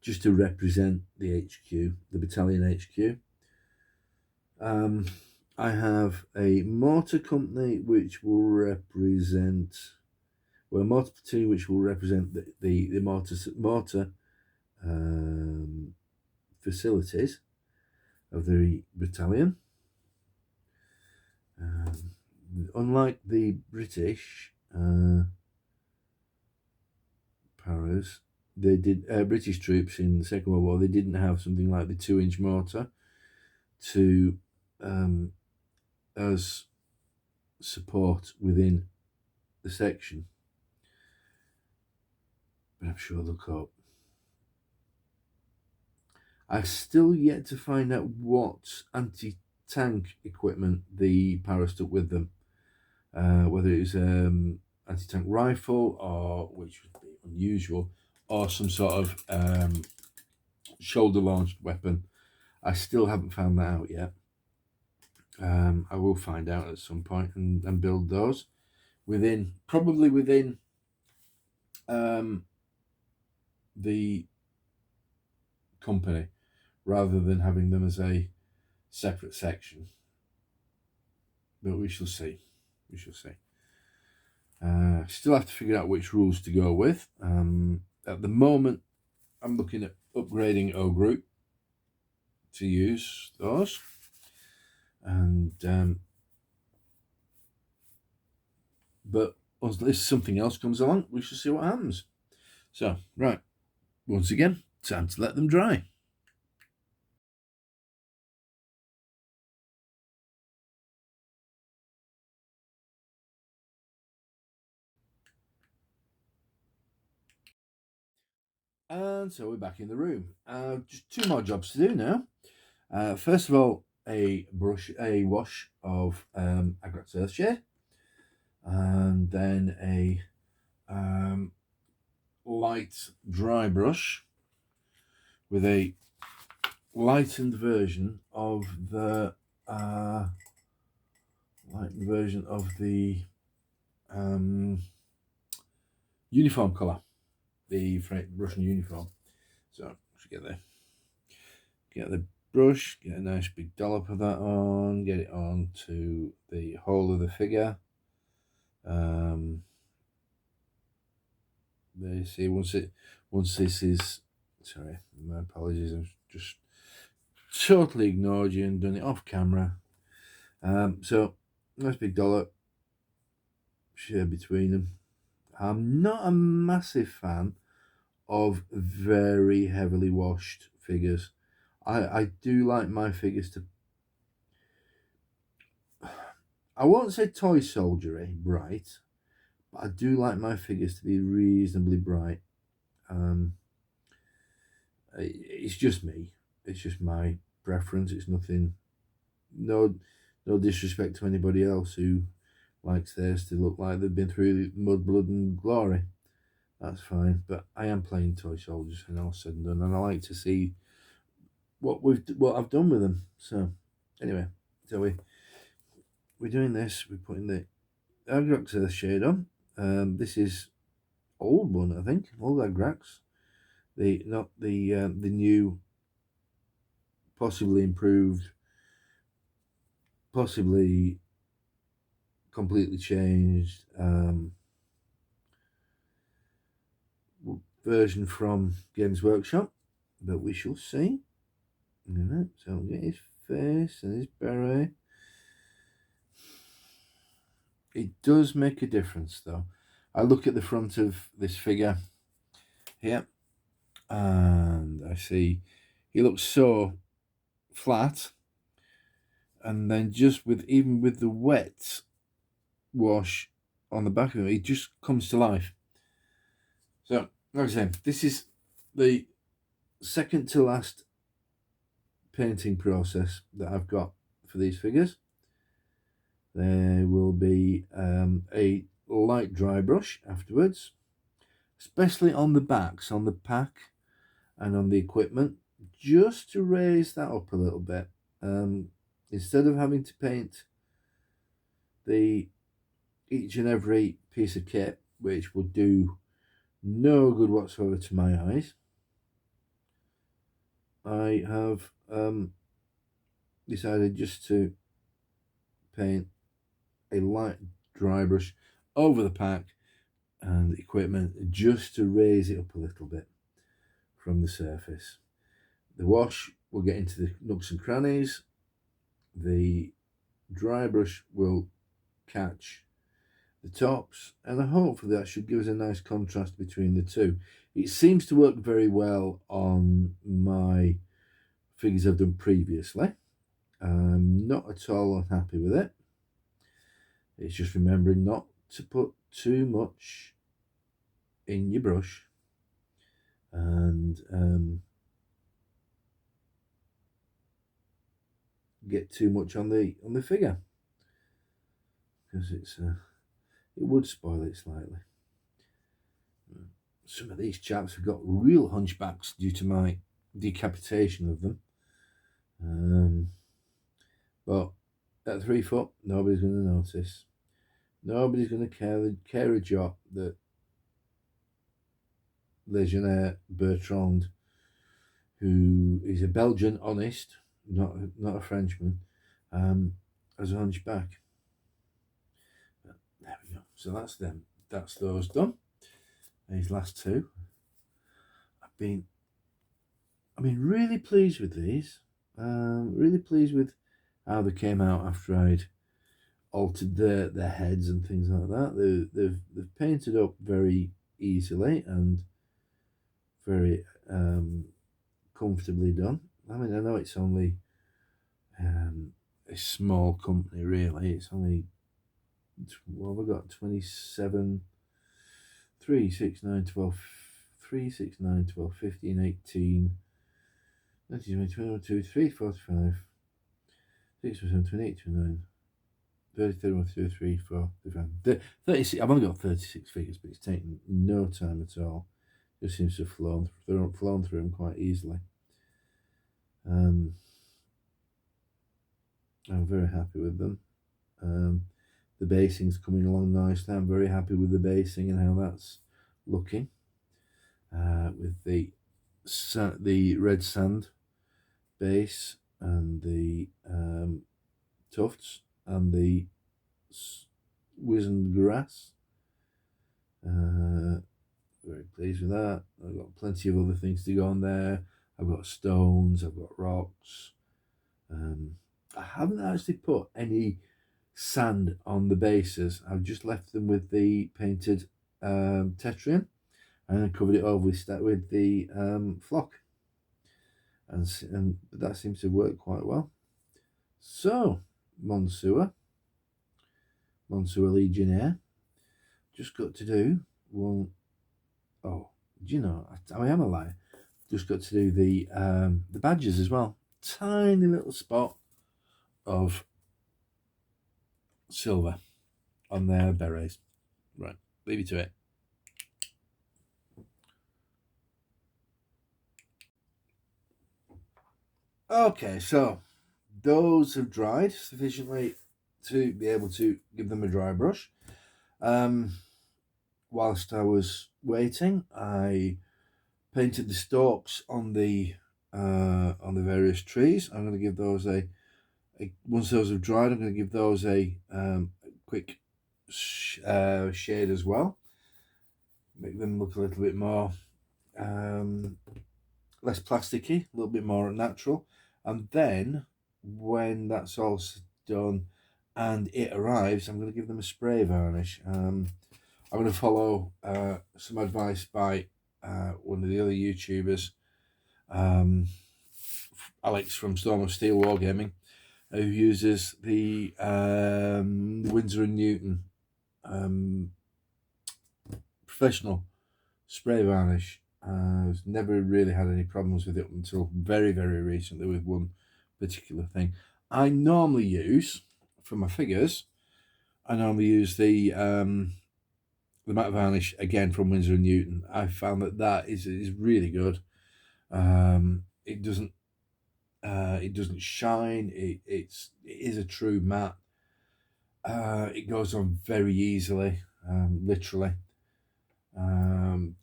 just to represent the HQ, the battalion HQ. I have a mortar company which will represent, well, a mortar platoon which will represent the mortar facilities of the battalion. Unlike the British paras, they did British troops in the Second World War. They didn't have something like the 2-inch mortar to as support within the section, but I'm sure they'll cope. I've still yet to find out what anti-tank equipment the paras took with them, whether it was anti-tank rifle, or which would be unusual, or some sort of shoulder-launched weapon. I still haven't found that out yet. I will find out at some point and build those probably within the company, rather than having them as a separate section. But we shall see. We shall see. Still have to figure out which rules to go with. At the moment, I'm looking at upgrading O Group to use those. And but unless something else comes along, we shall see what happens. So, right, once again, time to let them dry. And so we're back in the room. Just 2 more jobs to do now. First of all, a wash of Agrat's Earthshare, and then a light dry brush with a lightened version of the uniform colour, the Russian uniform. So get the brush, get a nice big dollop of that on, get it on to the whole of the figure. There you see, once this is, sorry, my apologies, I've just totally ignored you and done it off camera. So nice big dollop, share between them. I'm not a massive fan of very heavily washed figures. I do like my figures to, I won't say toy soldiery bright, but I do like my figures to be reasonably bright. It's just me. It's just my preference. It's nothing. No, no disrespect to anybody else who likes theirs to look like they've been through mud, blood, and glory. That's fine. But I am playing toy soldiers, and all said and done, and I like to see what I've done with them. So, anyway, so we're doing this. We're putting the Agrax shade on. This is old one, I think. Old Agrax. Not the new, possibly improved, possibly completely changed version from Games Workshop, but we shall see. So we'll get his face and his beret. It does make a difference, though. I look at the front of this figure here, and I see he looks so flat, and then just even with the wet wash on the back of him, he just comes to life. So, like I said, this is the second to last painting process that I've got for these figures. There will be a light dry brush afterwards, especially on the backs, on the pack and on the equipment, just to raise that up a little bit. Instead of having to paint each and every piece of kit, which will do no good whatsoever to my eyes, I have decided just to paint a light dry brush over the pack and the equipment, just to raise it up a little bit from the surface. The wash will get into the nooks and crannies. The dry brush will catch the tops, and hopefully that should give us a nice contrast between the two. It seems to work very well on my figures I've done previously. I'm not at all unhappy with it. It's just remembering not to put too much in your brush and get too much on the figure, because it would spoil it slightly. Some of these chaps have got real hunchbacks due to my decapitation of them. But at 3 foot, nobody's going to notice. Nobody's going to care a jot that Legionnaire Bertrand, who is a Belgian honest, not a Frenchman, as a hunchback. But there we go. So that's them. That's those done. These last two. I've been really pleased with these. Really pleased with how they came out after I'd altered their heads and things like that. They've painted up very easily and very comfortably done. I mean, I know it's only a small company, really. It's only, what have I got? 27, 3, 6, 9, 12, 3, 6, 9, 12, 15, 18, 19, 20, 21, 22, 23, 45, 6, 7, 28, 29, 30, 31, 33, 4, 35, 36. I've only got 36 figures, but it's taken no time at all. Just seems to have flown through them quite easily. I'm very happy with them. The basing's coming along nicely. I'm very happy with the basing and how that's looking. With the red sand base and the tufts and the wizened grass. Very pleased with that. I've got plenty of other things to go on there. I've got stones, I've got rocks. I haven't actually put any sand on the bases. I've just left them with the painted Tetrian, and then covered it over with the flock, and that seems to work quite well. So Monsieur Legionnaire, just got to do one. Oh, do you know? I am a liar. Just got to do the badges as well. Tiny little spot of silver on their berets. Right, leave you to it. Okay, so those have dried sufficiently to be able to give them a dry brush. Whilst I was waiting, I painted the stalks on the various trees. I'm going to give those once those have dried, I'm going to give those a quick shade as well. Make them look a little bit more less plasticky, a little bit more natural. And then when that's all done and it arrives, I'm going to give them a spray varnish. I'm going to follow some advice by one of the other YouTubers, Alex from Storm of Steel Wargaming, who uses the Winsor & Newton professional spray varnish. I've never really had any problems with it until very, very recently with one particular thing. I normally use, for my figures, I normally use the matte varnish again from Winsor & Newton. I found that is really good. It doesn't shine. It is a true matte. It goes on very easily, literally.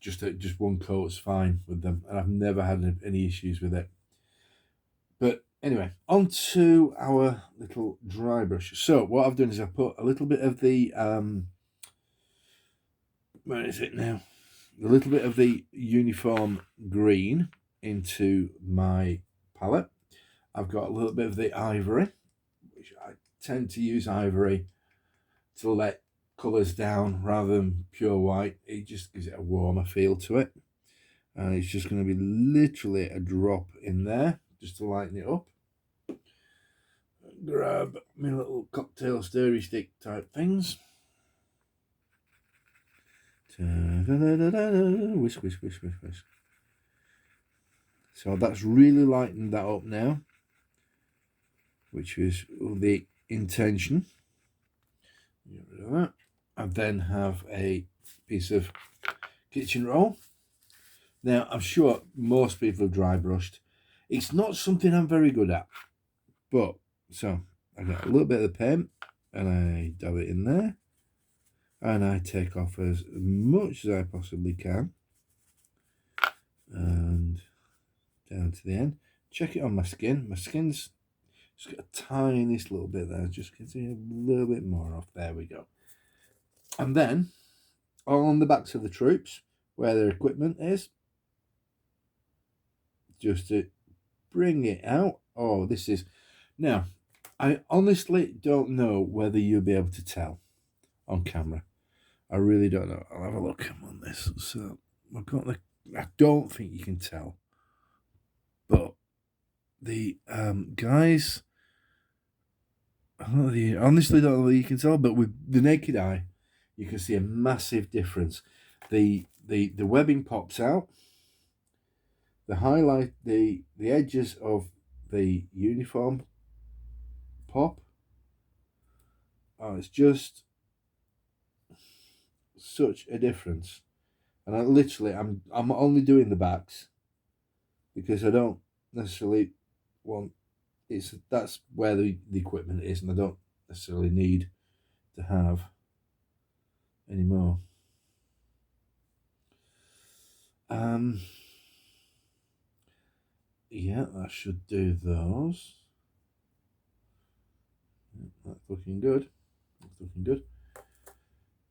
Just one coat's fine with them, and I've never had any issues with it. But anyway, on to our little dry brush. So what I've done is I've put a little bit of the where is it now? A little bit of the uniform green into my palette. I've got a little bit of the ivory, which I tend to use ivory to let colours down rather than pure white. It just gives it a warmer feel to it. And it's just going to be literally a drop in there just to lighten it up. Grab my little cocktail stirry stick type things. Whisk, whisk, whisk, whisk, whisk. So that's really lightened that up now, which is the intention. Get rid of that. I then have a piece of kitchen roll. Now, I'm sure most people have dry brushed. It's not something I'm very good at, but so I got a little bit of the paint and I dab it in there, and I take off as much as I possibly can, and down to the end. Check it on my skin. My skin's just got a tiniest little bit there. Just can see a little bit more off. There we go. And then on the backs of the troops, where their equipment is, just to bring it out. Oh, this is... Now, I honestly don't know whether you'll be able to tell on camera. I really don't know. I'll have a look on this. So I've got the... I don't think you can tell. But the guys... I honestly don't know whether you can tell, but with the naked eye, you can see a massive difference. The webbing pops out. The highlight, the edges of the uniform pop. Oh, it's just such a difference. And I'm only doing the backs because I don't necessarily want... that's where the equipment is, and I don't necessarily need to have any more. Yeah, that should do those. That's looking good. That's looking good.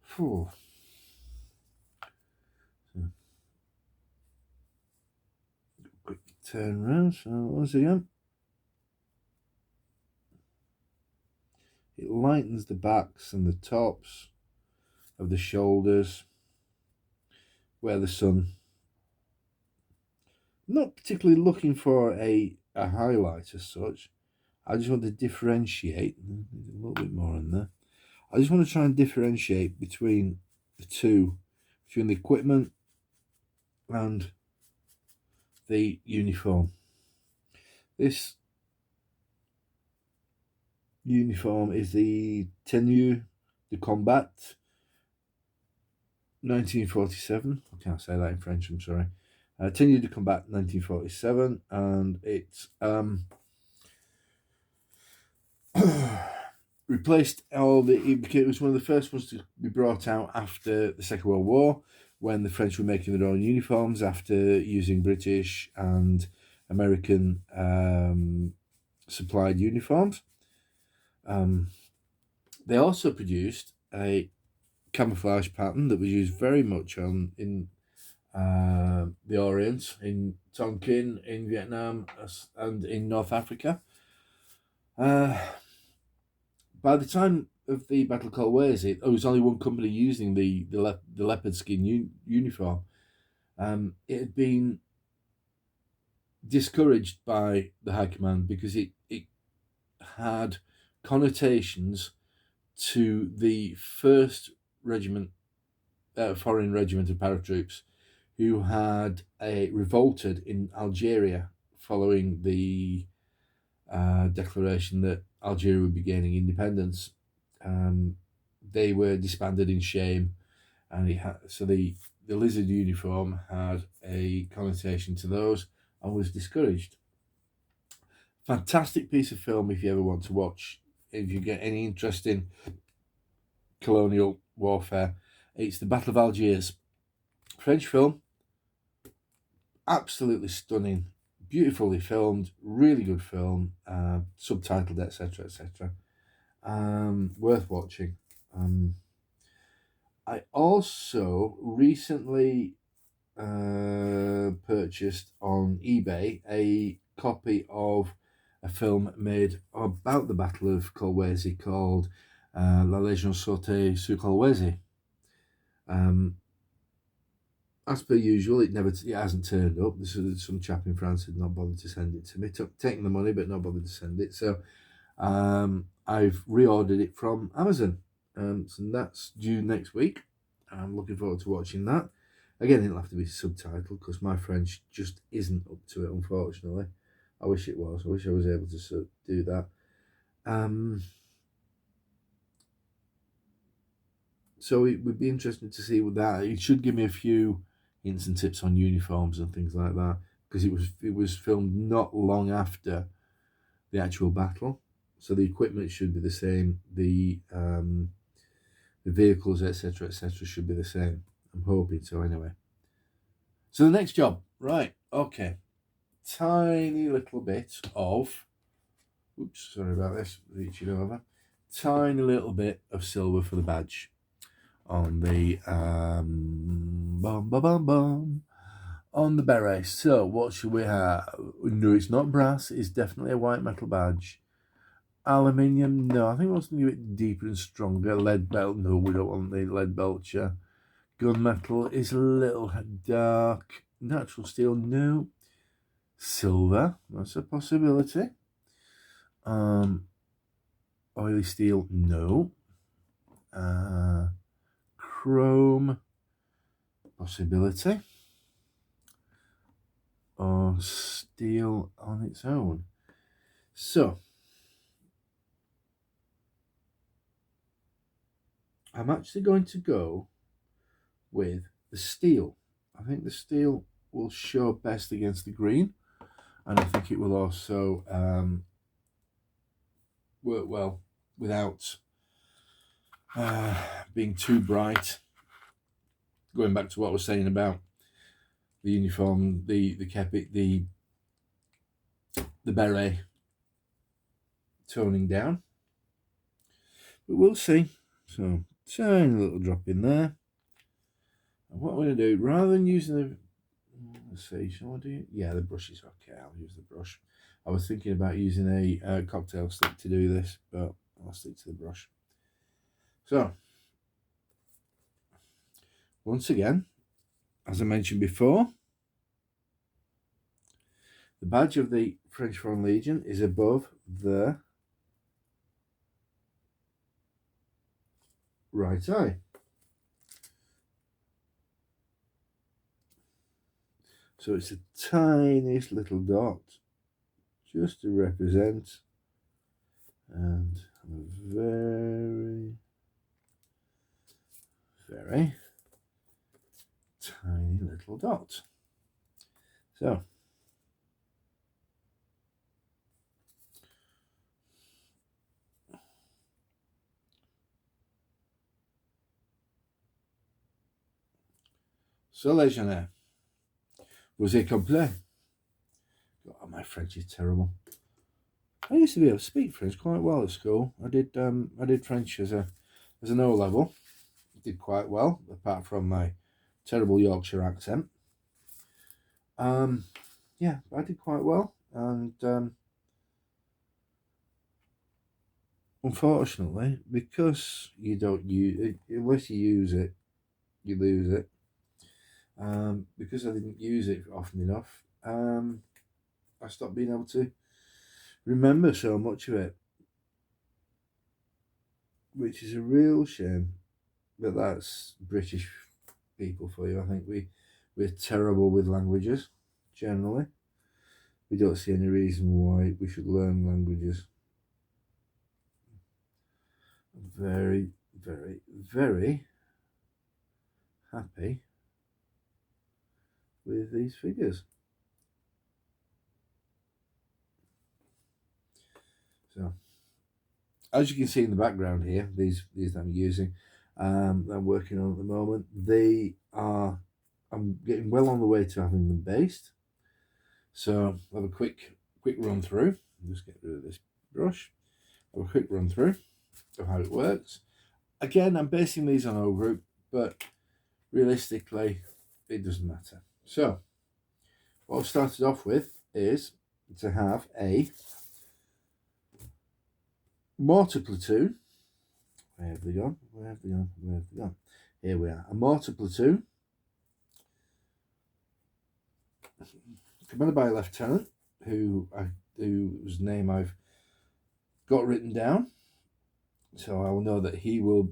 Phew. So, quick turn around. So once again, It lightens the backs and the tops of the shoulders where the sun. Not particularly looking for a highlight as such. I just want to differentiate. There's a little bit more in there. I just want to try and differentiate between the two, between the equipment and the uniform. This uniform is the Tenue de Combat 1947. I can't say that in French, I'm sorry. Tenue de Combat 1947, and it's replaced all the. It was one of the first ones to be brought out after the Second World War, when the French were making their own uniforms after using British and American supplied uniforms. They also produced a camouflage pattern that was used very much in the Orient, in Tonkin, in Vietnam, and in North Africa. By the time of the Battle of Kolwezi, there was only one company using the leopard skin uniform. It had been discouraged by the High Command because it had connotations to the first regiment, foreign regiment of paratroops, who had revolted in Algeria following the declaration that Algeria would be gaining independence. They were disbanded in shame, and the lizard uniform had a connotation to those and was discouraged. Fantastic piece of film if you ever want to watch, if you get any interest in colonial warfare. It's the Battle of Algiers. French film, absolutely stunning, beautifully filmed, really good film, subtitled, etc., etc. Worth watching. I also recently purchased on eBay a copy of a film made about the Battle of Kolwezi called La Légion sautée sur Kolwezi. As per usual, it hasn't turned up. Some chap in France had not bothered to send it to me, taking the money but not bothered to send it. So I've reordered it from Amazon. So that's due next week. I'm looking forward to watching that. Again, it'll have to be subtitled because my French just isn't up to it, unfortunately. I wish it was. I wish I was able to do that. So it would be interesting to see with that. It should give me a few hints and tips on uniforms and things like that, because it was filmed not long after the actual battle. So the equipment should be the same. The vehicles, etc., should be the same. I'm hoping so, anyway. So the next job, right? Okay, tiny little bit of. Oops, sorry about this. Reaching over. Tiny little bit of silver for the badge on the on the beret. So what should we have? No, it's not brass. It's definitely a white metal badge. Aluminium, no. I think we want something a bit deeper and stronger. Lead belt, no. We don't want the lead belcher. Gunmetal is a little dark. Natural steel, no. Silver, that's a possibility. Oily steel, no. Chrome, possibility. Or steel on its own. So I'm actually going to go with the steel. I think the steel will show best against the green, and I think it will also work well without being too bright. Going back to what I was saying about the uniform, the kepi, the beret toning down, but we'll see. So tiny little drop in there. And what I'm going to do, rather than using the, let's see, shall I do it? Yeah, the brush is okay. I'll use the brush. I was thinking about using a cocktail stick to do this, but I'll stick to the brush. So, once again, as I mentioned before, the badge of the French Foreign Legion is above the right eye. So it's the tiniest little dot, just to represent, and a very, very tiny little dot. So, ce légionnaire, vous êtes complet. Oh, my French is terrible. I used to be able to speak French quite well at school. I did French as an O level. Did quite well, apart from my terrible Yorkshire accent. Yeah, I did quite well, and unfortunately, because you don't use it, unless you use it, you lose it. Because I didn't use it often enough, I stopped being able to remember so much of it, which is a real shame. But that's British people for you. I think we're terrible with languages generally. We don't see any reason why we should learn languages. I'm very, very, very happy with these figures. So, as you can see in the background here, these that I'm using, I'm working on at the moment. I'm getting well on the way to having them based. So I'll have a quick run through. Just get rid of this brush. Have a quick run through of how it works. Again, I'm basing these on O group, but realistically, it doesn't matter. So what I've started off with is to have a mortar platoon. Where have they gone? Where have they gone? Where have they gone? Here we are. A mortar platoon, commanded by a lieutenant whose name I've got written down. So I will know that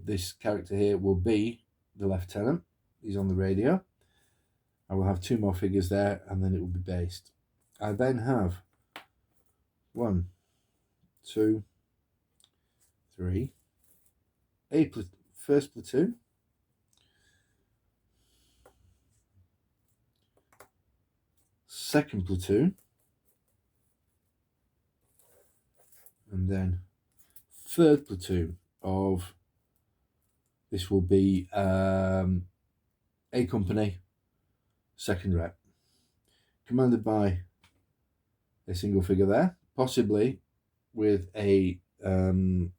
this character here will be the lieutenant. He's on the radio. I will have 2 more figures there, and then it will be based. I then have 1, 2, 3, first platoon, second platoon, and then third platoon of, this will be A company, second rep, commanded by a single figure there, possibly with an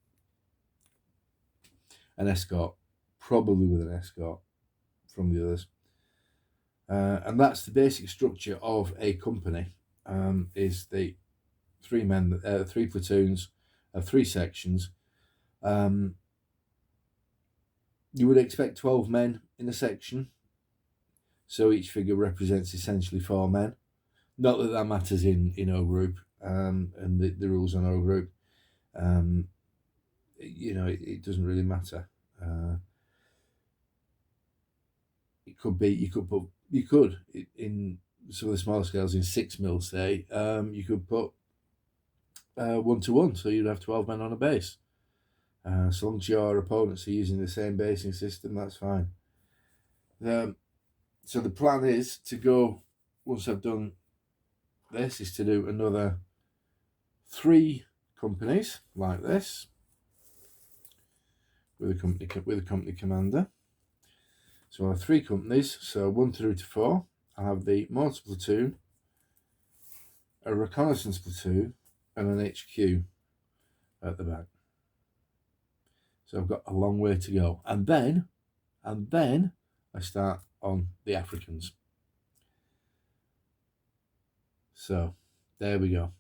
escort, probably with an escort from the others. And that's the basic structure of a company, is the 3 platoons of 3 sections. You would expect 12 men in a section, so each figure represents essentially 4 men. Not that matters in O group, and the rules on O group. It doesn't really matter. It could be, you could in some of the smaller scales, in 6 mil, say, you could put 1-to-1, so you'd have 12 men on a base. So long as your opponents are using the same basing system, that's fine. So the plan is to go, once I've done this, is to do another 3 companies like this with a company commander. So I have 3 companies, so 1 through to 4. I have the mortar platoon, a reconnaissance platoon, and an HQ at the back. So I've got a long way to go, and then I start on the Africans. So there we go.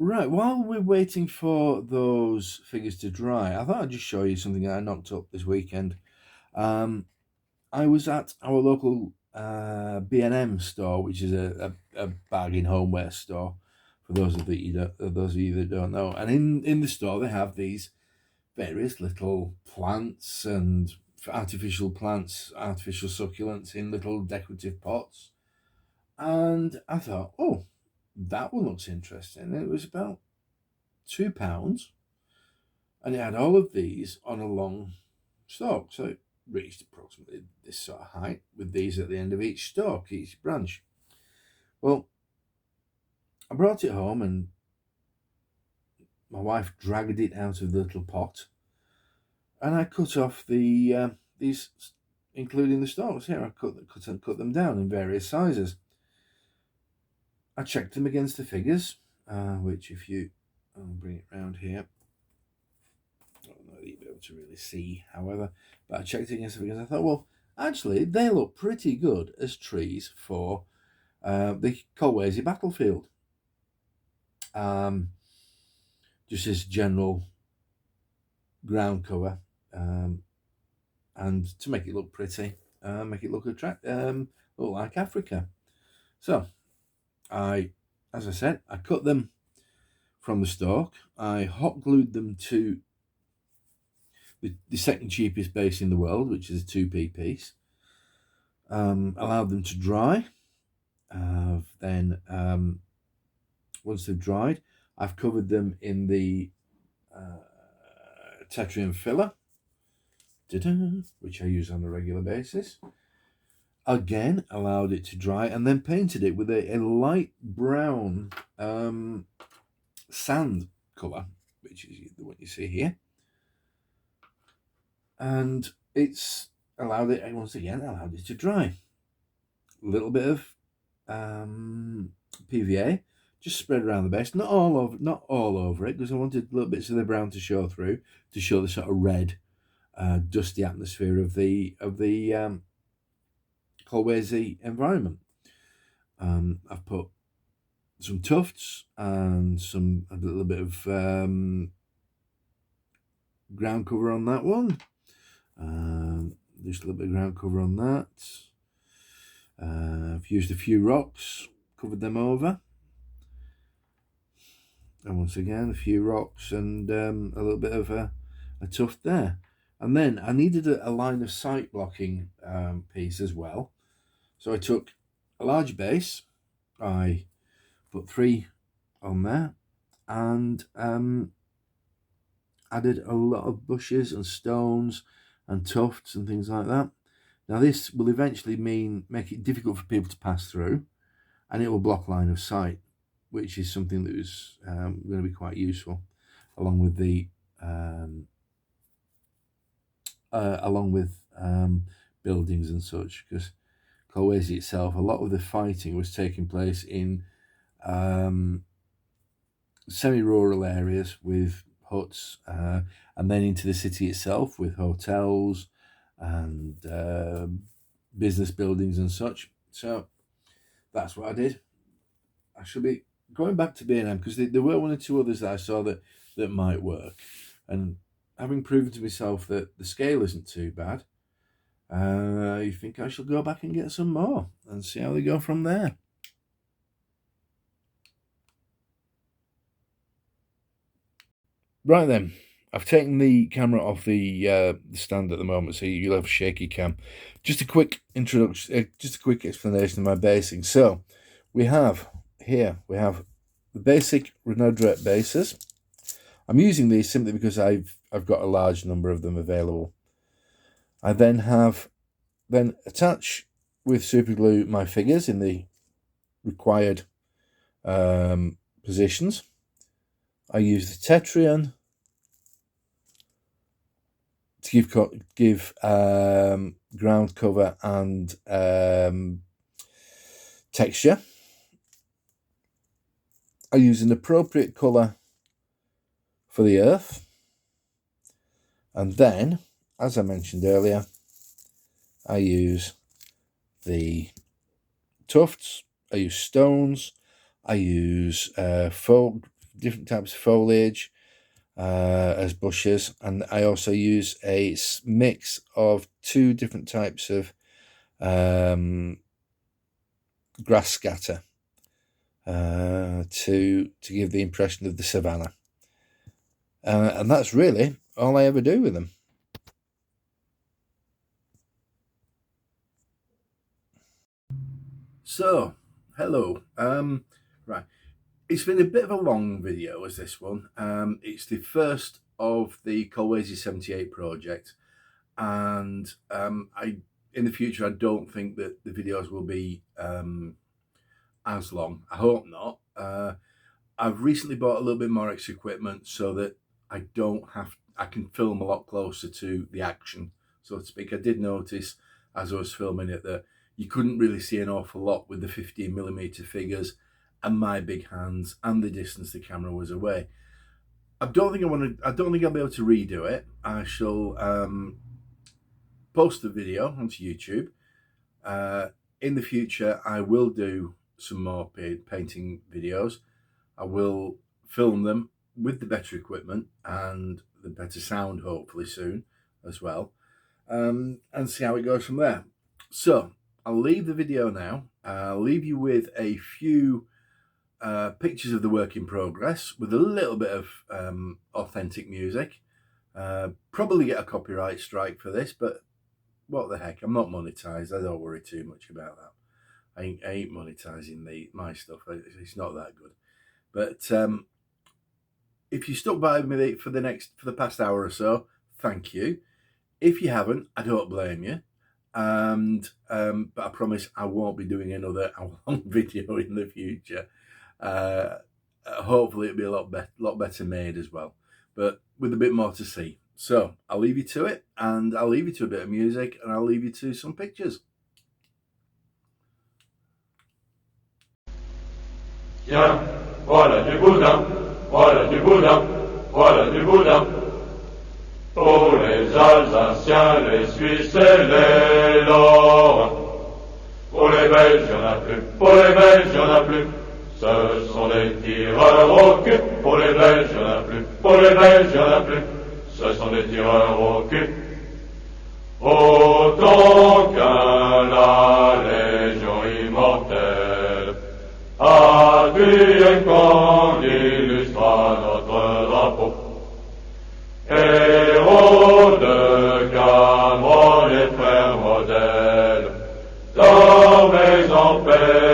Right, while we're waiting for those figures to dry, I thought I'd just show you something that I knocked up this weekend. I was at our local B&M store, which is a bargain homeware store, for those of you that don't know. And in the store, they have these various little plants and artificial plants, artificial succulents in little decorative pots. And I thought, oh, that one looks interesting. And it was about £2, and it had all of these on a long stalk. So it reached approximately this sort of height with these at the end of each stalk, each branch. Well, I brought it home and my wife dragged it out of the little pot, and I cut off these, including the stalks. Here, I cut them down in various sizes. I checked them against the figures, which I'll bring it round here. I don't know that you'll be able to really see, however, but I checked it against the figures. I thought, well, actually, they look pretty good as trees for the Kolwezi battlefield. Just as general ground cover, and to make it look pretty, make it look look like Africa. So as I said, I cut them from the stalk. I hot glued them to the second cheapest base in the world, which is a 2p piece. Allowed them to dry. Then once they've dried, I've covered them in the Tetrium filler, which I use on a regular basis. Again, allowed it to dry, and then painted it with a light brown sand colour, which is the one you see here. And it's allowed it to dry. A little bit of PVA just spread around the base, not all over it, because I wanted little bits of the brown to show through, to show the sort of red, dusty atmosphere of the Kolwezi environment. I've put some tufts and a little bit of ground cover on that one. Just a little bit of ground cover on that. I've used a few rocks, covered them over. And once again, a few rocks and a little bit of a tuft there. And then I needed a line of sight blocking piece as well. So I took a large base, I put 3 on there, and added a lot of bushes and stones and tufts and things like that. Now this will eventually make it difficult for people to pass through, and it will block line of sight, which is something that is going to be quite useful, along with buildings and such, because Kolwezi itself, a lot of the fighting was taking place in semi-rural areas with huts, and then into the city itself with hotels and business buildings and such. So that's what I did. I should be going back to B&M, because there were 1 or 2 others that I saw that might work, and having proven to myself that the scale isn't too bad, I think I shall go back and get some more and see how they go from there. Right then, I've taken the camera off the stand at the moment, so you'll have shaky cam. Just a quick introduction, just a quick explanation of my basing. So we have the basic Renault Drake bases. I'm using these simply because I've got a large number of them available. I then attach with super glue my figures in the required positions. I use the Tetrium to give ground cover and texture. I use an appropriate colour for the earth, and then, as I mentioned earlier, I use the tufts, I use stones, I use different types of foliage as bushes, and I also use a mix of 2 different types of grass scatter to give the impression of the savannah, and that's really all I ever do with them. So, hello. Right, it's been a bit of a long video as this one. It's the first of the Kolwezi 78 project, and in the future I don't think that the videos will be as long. I hope not. I've recently bought a little bit more extra equipment so that I can film a lot closer to the action, so to speak. I did notice as I was filming it that you couldn't really see an awful lot with the 15mm figures and my big hands and the distance the camera was away. I don't think I'll be able to redo it. I shall post the video onto YouTube. In the future, I will do some more painting videos. I will film them with the better equipment and the better sound, hopefully soon as well, and see how it goes from there. So I'll leave the video now. I'll leave you with a few pictures of the work in progress with a little bit of authentic music. Probably get a copyright strike for this, but what the heck, I'm not monetized. I don't worry too much about that. I ain't monetizing my stuff. It's not that good. But if you stuck by me for the past hour or so, thank you. If you haven't, I don't blame you. And but I promise I won't be doing another hour-long video in the future. Hopefully it'll be a lot better made as well, but with a bit more to see. So I'll leave you to it, and I'll leave you to a bit of music, and I'll leave you to some pictures. Tiens, voilà du boudin, voilà du boudin, voilà du boudin. Pour les Alsaciens, les Suisses et les Lorrains. Pour les Belges, y'en a plus, pour les Belges, y'en a plus. Ce sont des tireurs au cul. Pour les Belges, y'en a plus, pour les Belges, y'en a plus. Ce sont des tireurs au cul. Autant qu'un la Légion immortelle a tué quand illustra notre drapeau. Héros de Cameroun et frères modèles, dormez en paix.